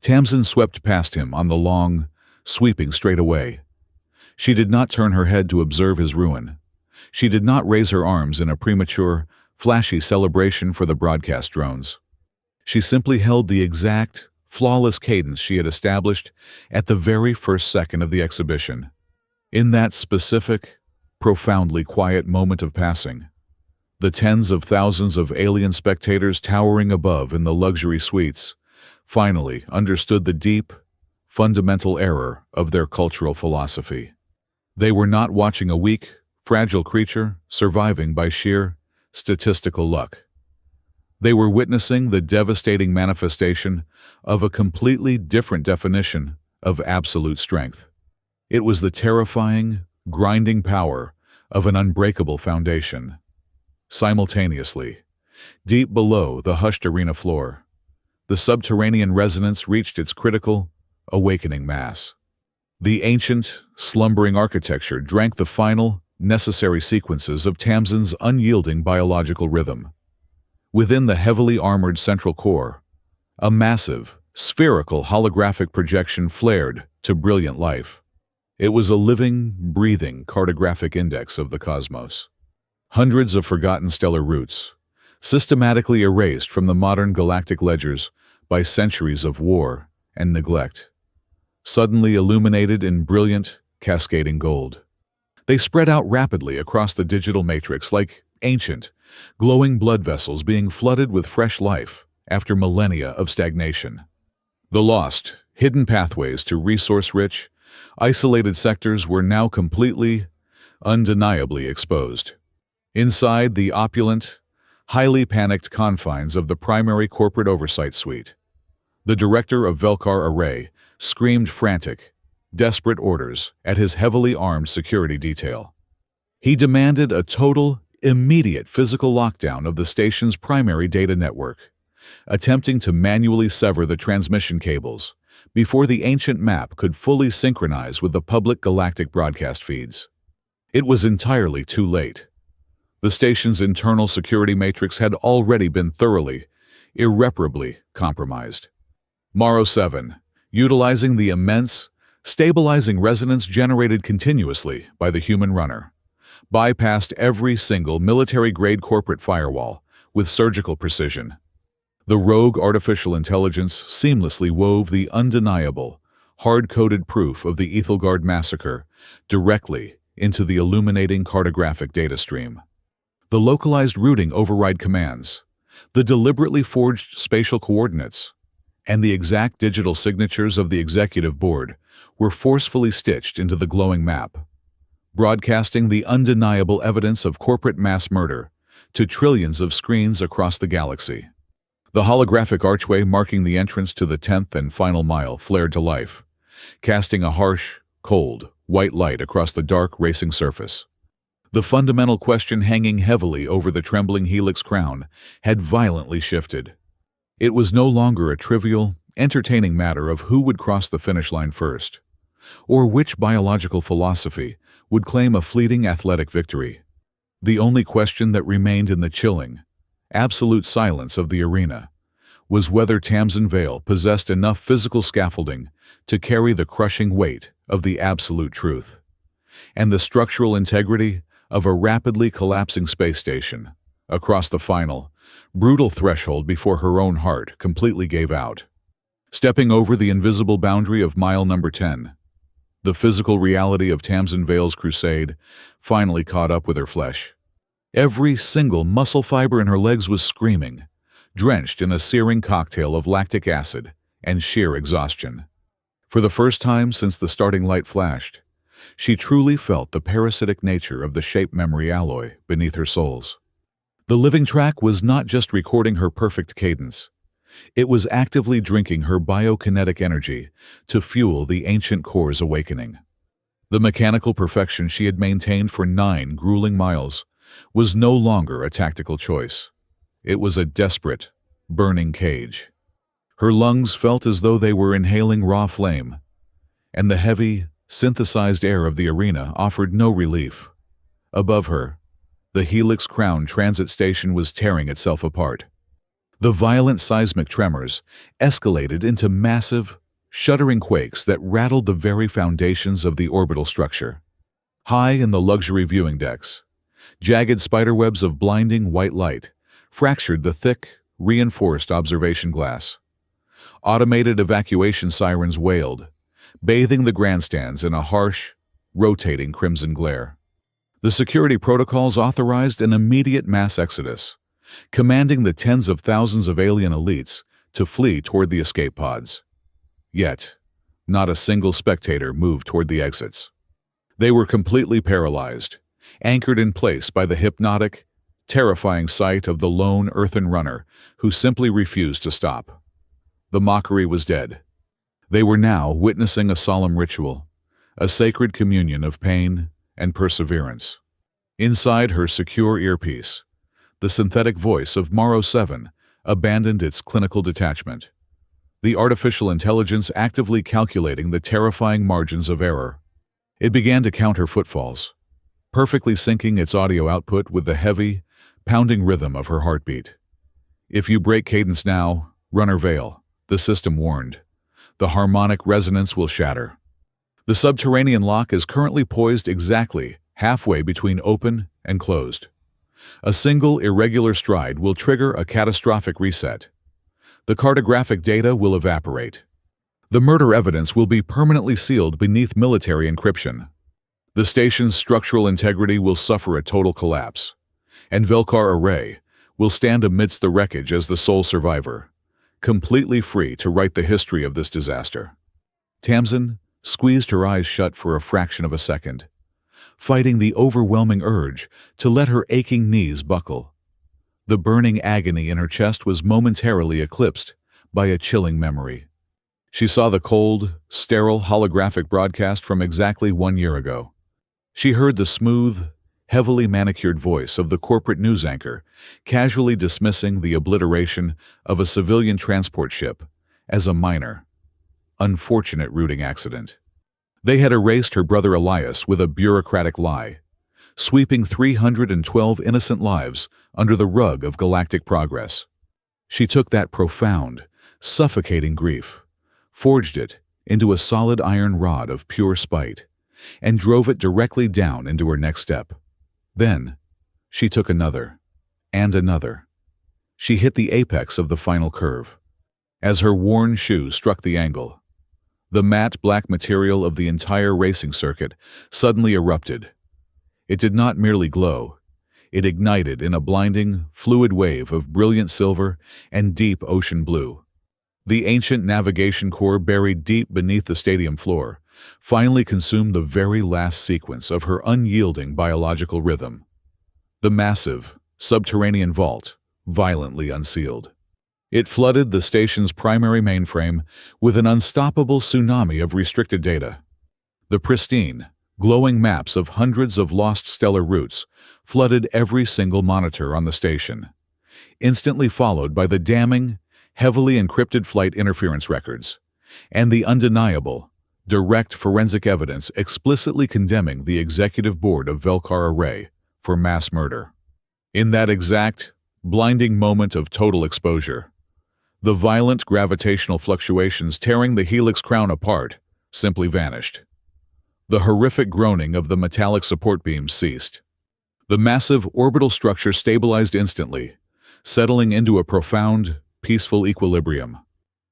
Tamsin swept past him on the long, sweeping straight away. She did not turn her head to observe his ruin. She did not raise her arms in a premature, flashy celebration for the broadcast drones. She simply held the exact, flawless cadence she had established at the very first second of the exhibition. In that specific, profoundly quiet moment of passing, the tens of thousands of alien spectators towering above in the luxury suites finally understood the deep, fundamental error of their cultural philosophy. They were not watching a weak, fragile creature surviving by sheer, statistical luck. They were witnessing the devastating manifestation of a completely different definition of absolute strength. It was the terrifying, grinding power of an unbreakable foundation. Simultaneously, deep below the hushed arena floor, the subterranean resonance reached its critical, awakening mass. The ancient, slumbering architecture drank the final, necessary sequences of Tamsin's unyielding biological rhythm. Within the heavily armored central core, a massive, spherical holographic projection flared to brilliant life. It was a living, breathing cartographic index of the cosmos. Hundreds of forgotten stellar routes, systematically erased from the modern galactic ledgers by centuries of war and neglect, suddenly illuminated in brilliant, cascading gold. They spread out rapidly across the digital matrix like ancient, glowing blood vessels being flooded with fresh life after millennia of stagnation. The lost, hidden pathways to resource-rich, isolated sectors were now completely, undeniably exposed. Inside the opulent, highly panicked confines of the primary corporate oversight suite, the director of Velkar Array screamed frantic, desperate orders at his heavily armed security detail. He demanded a total, immediate physical lockdown of the station's primary data network, attempting to manually sever the transmission cables before the ancient map could fully synchronize with the public galactic broadcast feeds. It was entirely too late. The station's internal security matrix had already been thoroughly, irreparably compromised. Morrow 7, utilizing the immense, stabilizing resonance generated continuously by the human runner, bypassed every single military-grade corporate firewall with surgical precision. The rogue artificial intelligence seamlessly wove the undeniable, hard-coded proof of the Aethelgard massacre directly into the illuminating cartographic data stream. The localized routing override commands, the deliberately forged spatial coordinates, and the exact digital signatures of the executive board were forcefully stitched into the glowing map, broadcasting the undeniable evidence of corporate mass murder to trillions of screens across the galaxy. The holographic archway marking the entrance to the 10th and final mile flared to life, casting a harsh, cold, white light across the dark, racing surface. The fundamental question hanging heavily over the trembling Helix Crown had violently shifted. It was no longer a trivial, entertaining matter of who would cross the finish line first, or which biological philosophy would claim a fleeting athletic victory. The only question that remained in the chilling, absolute silence of the arena was whether Tamsin Vale possessed enough physical scaffolding to carry the crushing weight of the absolute truth, and the structural integrity of a rapidly collapsing space station across the final, brutal threshold before her own heart completely gave out. Stepping over the invisible boundary of mile number 10, The physical reality of Tamsin Vale's crusade finally caught up with her flesh. Every single muscle fiber in her legs was screaming, drenched in a searing cocktail of lactic acid and sheer exhaustion. For the first time since the starting light flashed, she truly felt the parasitic nature of the shape memory alloy beneath her soles. The living track was not just recording her perfect cadence. It was actively drinking her biokinetic energy to fuel the ancient core's awakening. The mechanical perfection she had maintained for 9 grueling miles was no longer a tactical choice. It was a desperate, burning cage. Her lungs felt as though they were inhaling raw flame, and the heavy, synthesized air of the arena offered no relief. Above her, the Helix Crown transit station was tearing itself apart. The violent seismic tremors escalated into massive, shuddering quakes that rattled the very foundations of the orbital structure. High in the luxury viewing decks, jagged spiderwebs of blinding white light fractured the thick, reinforced observation glass. Automated evacuation sirens wailed, bathing the grandstands in a harsh, rotating crimson glare. The security protocols authorized an immediate mass exodus, commanding the tens of thousands of alien elites to flee toward the escape pods. Yet, not a single spectator moved toward the exits. They were completely paralyzed, anchored in place by the hypnotic, terrifying sight of the lone earthen runner who simply refused to stop. The mockery was dead. They were now witnessing a solemn ritual, a sacred communion of pain and perseverance. Inside her secure earpiece, the synthetic voice of Morrow 7 abandoned its clinical detachment, the artificial intelligence actively calculating the terrifying margins of error. It began to count her footfalls, perfectly syncing its audio output with the heavy, pounding rhythm of her heartbeat. "If you break cadence now, Runner Vale," the system warned. "The harmonic resonance will shatter." The subterranean lock is currently poised exactly halfway between open and closed. A single irregular stride will trigger a catastrophic reset. The cartographic data will evaporate. The murder evidence will be permanently sealed beneath military encryption. The station's structural integrity will suffer a total collapse, and Velkar Array will stand amidst the wreckage as the sole survivor, completely free to write the history of this disaster. Tamsin squeezed her eyes shut for a fraction of a second, fighting the overwhelming urge to let her aching knees buckle. The burning agony in her chest was momentarily eclipsed by a chilling memory. She saw the cold, sterile holographic broadcast from exactly 1 year ago. She heard the smooth, heavily manicured voice of the corporate news anchor casually dismissing the obliteration of a civilian transport ship as a minor, unfortunate routing accident. They had erased her brother Elias with a bureaucratic lie, sweeping 312 innocent lives under the rug of galactic progress. She took that profound, suffocating grief, forged it into a solid iron rod of pure spite, and drove it directly down into her next step. Then, she took another, and another. She hit the apex of the final curve. As her worn shoe struck the angle, the matte black material of the entire racing circuit suddenly erupted. It did not merely glow. It ignited in a blinding, fluid wave of brilliant silver and deep ocean blue. The ancient navigation core buried deep beneath the stadium floor finally consumed the very last sequence of her unyielding biological rhythm. The massive, subterranean vault violently unsealed. It flooded the station's primary mainframe with an unstoppable tsunami of restricted data. The pristine, glowing maps of hundreds of lost stellar routes flooded every single monitor on the station, instantly followed by the damning, heavily encrypted flight interference records, and the undeniable, direct forensic evidence explicitly condemning the executive board of Velkar Array for mass murder. In that exact, blinding moment of total exposure, the violent gravitational fluctuations tearing the Helix Crown apart simply vanished. The horrific groaning of the metallic support beams ceased. The massive orbital structure stabilized instantly, settling into a profound, peaceful equilibrium.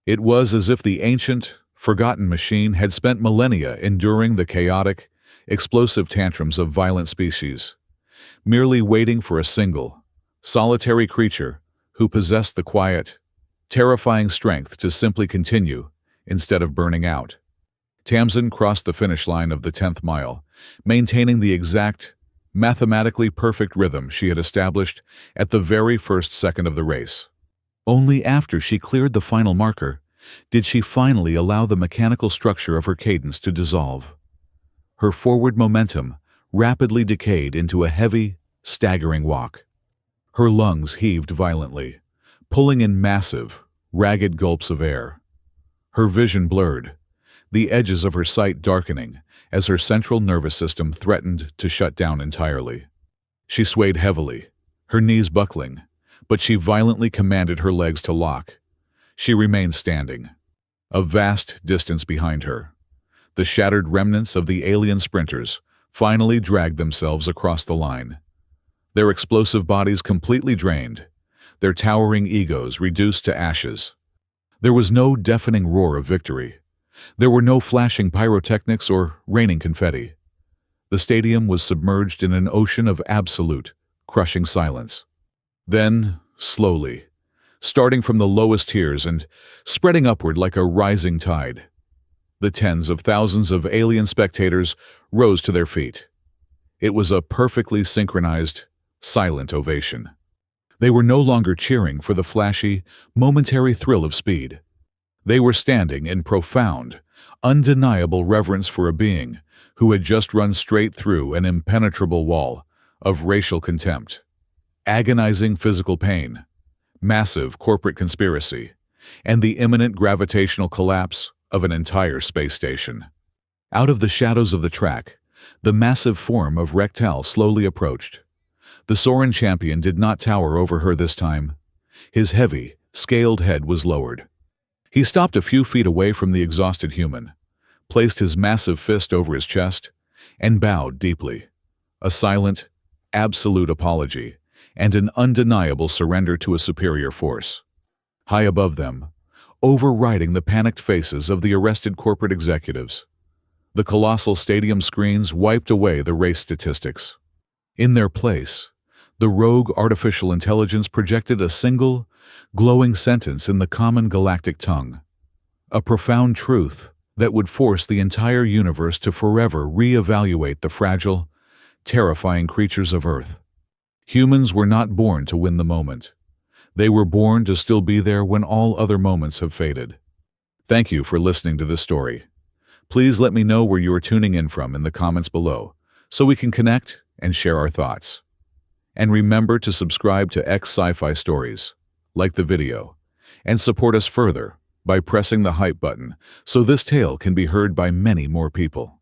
It was as if the ancient, forgotten machine had spent millennia enduring the chaotic, explosive tantrums of violent species, merely waiting for a single, solitary creature who possessed the quiet, terrifying strength to simply continue instead of burning out. Tamsin crossed the finish line of the 10th mile, maintaining the exact, mathematically perfect rhythm she had established at the very first second of the race. Only after she cleared the final marker did she finally allow the mechanical structure of her cadence to dissolve. Her forward momentum rapidly decayed into a heavy, staggering walk. Her lungs heaved violently, pulling in massive, ragged gulps of air. Her vision blurred, the edges of her sight darkening as her central nervous system threatened to shut down entirely. She swayed heavily, her knees buckling, but she violently commanded her legs to lock. She remained standing, a vast distance behind her. The shattered remnants of the alien sprinters finally dragged themselves across the line, their explosive bodies completely drained, their towering egos reduced to ashes. There was no deafening roar of victory. There were no flashing pyrotechnics or raining confetti. The stadium was submerged in an ocean of absolute, crushing silence. Then, slowly, starting from the lowest tiers and spreading upward like a rising tide, the tens of thousands of alien spectators rose to their feet. It was a perfectly synchronized, silent ovation. They were no longer cheering for the flashy, momentary thrill of speed. They were standing in profound, undeniable reverence for a being who had just run straight through an impenetrable wall of racial contempt, agonizing physical pain, massive corporate conspiracy, and the imminent gravitational collapse of an entire space station. Out of the shadows of the track, the massive form of Rhek Tal slowly approached. The Soren champion did not tower over her this time. His heavy, scaled head was lowered. He stopped a few feet away from the exhausted human, placed his massive fist over his chest, and bowed deeply. A silent, absolute apology, and an undeniable surrender to a superior force. High above them, overriding the panicked faces of the arrested corporate executives, the colossal stadium screens wiped away the race statistics. In their place, the rogue artificial intelligence projected a single, glowing sentence in the common galactic tongue, a profound truth that would force the entire universe to forever re-evaluate the fragile, terrifying creatures of Earth. Humans were not born to win the moment. They were born to still be there when all other moments have faded. Thank you for listening to this story. Please let me know where you are tuning in from in the comments below, so we can connect and share our thoughts. And remember to subscribe to X Sci-Fi Stories, like the video, and support us further by pressing the hype button so this tale can be heard by many more people.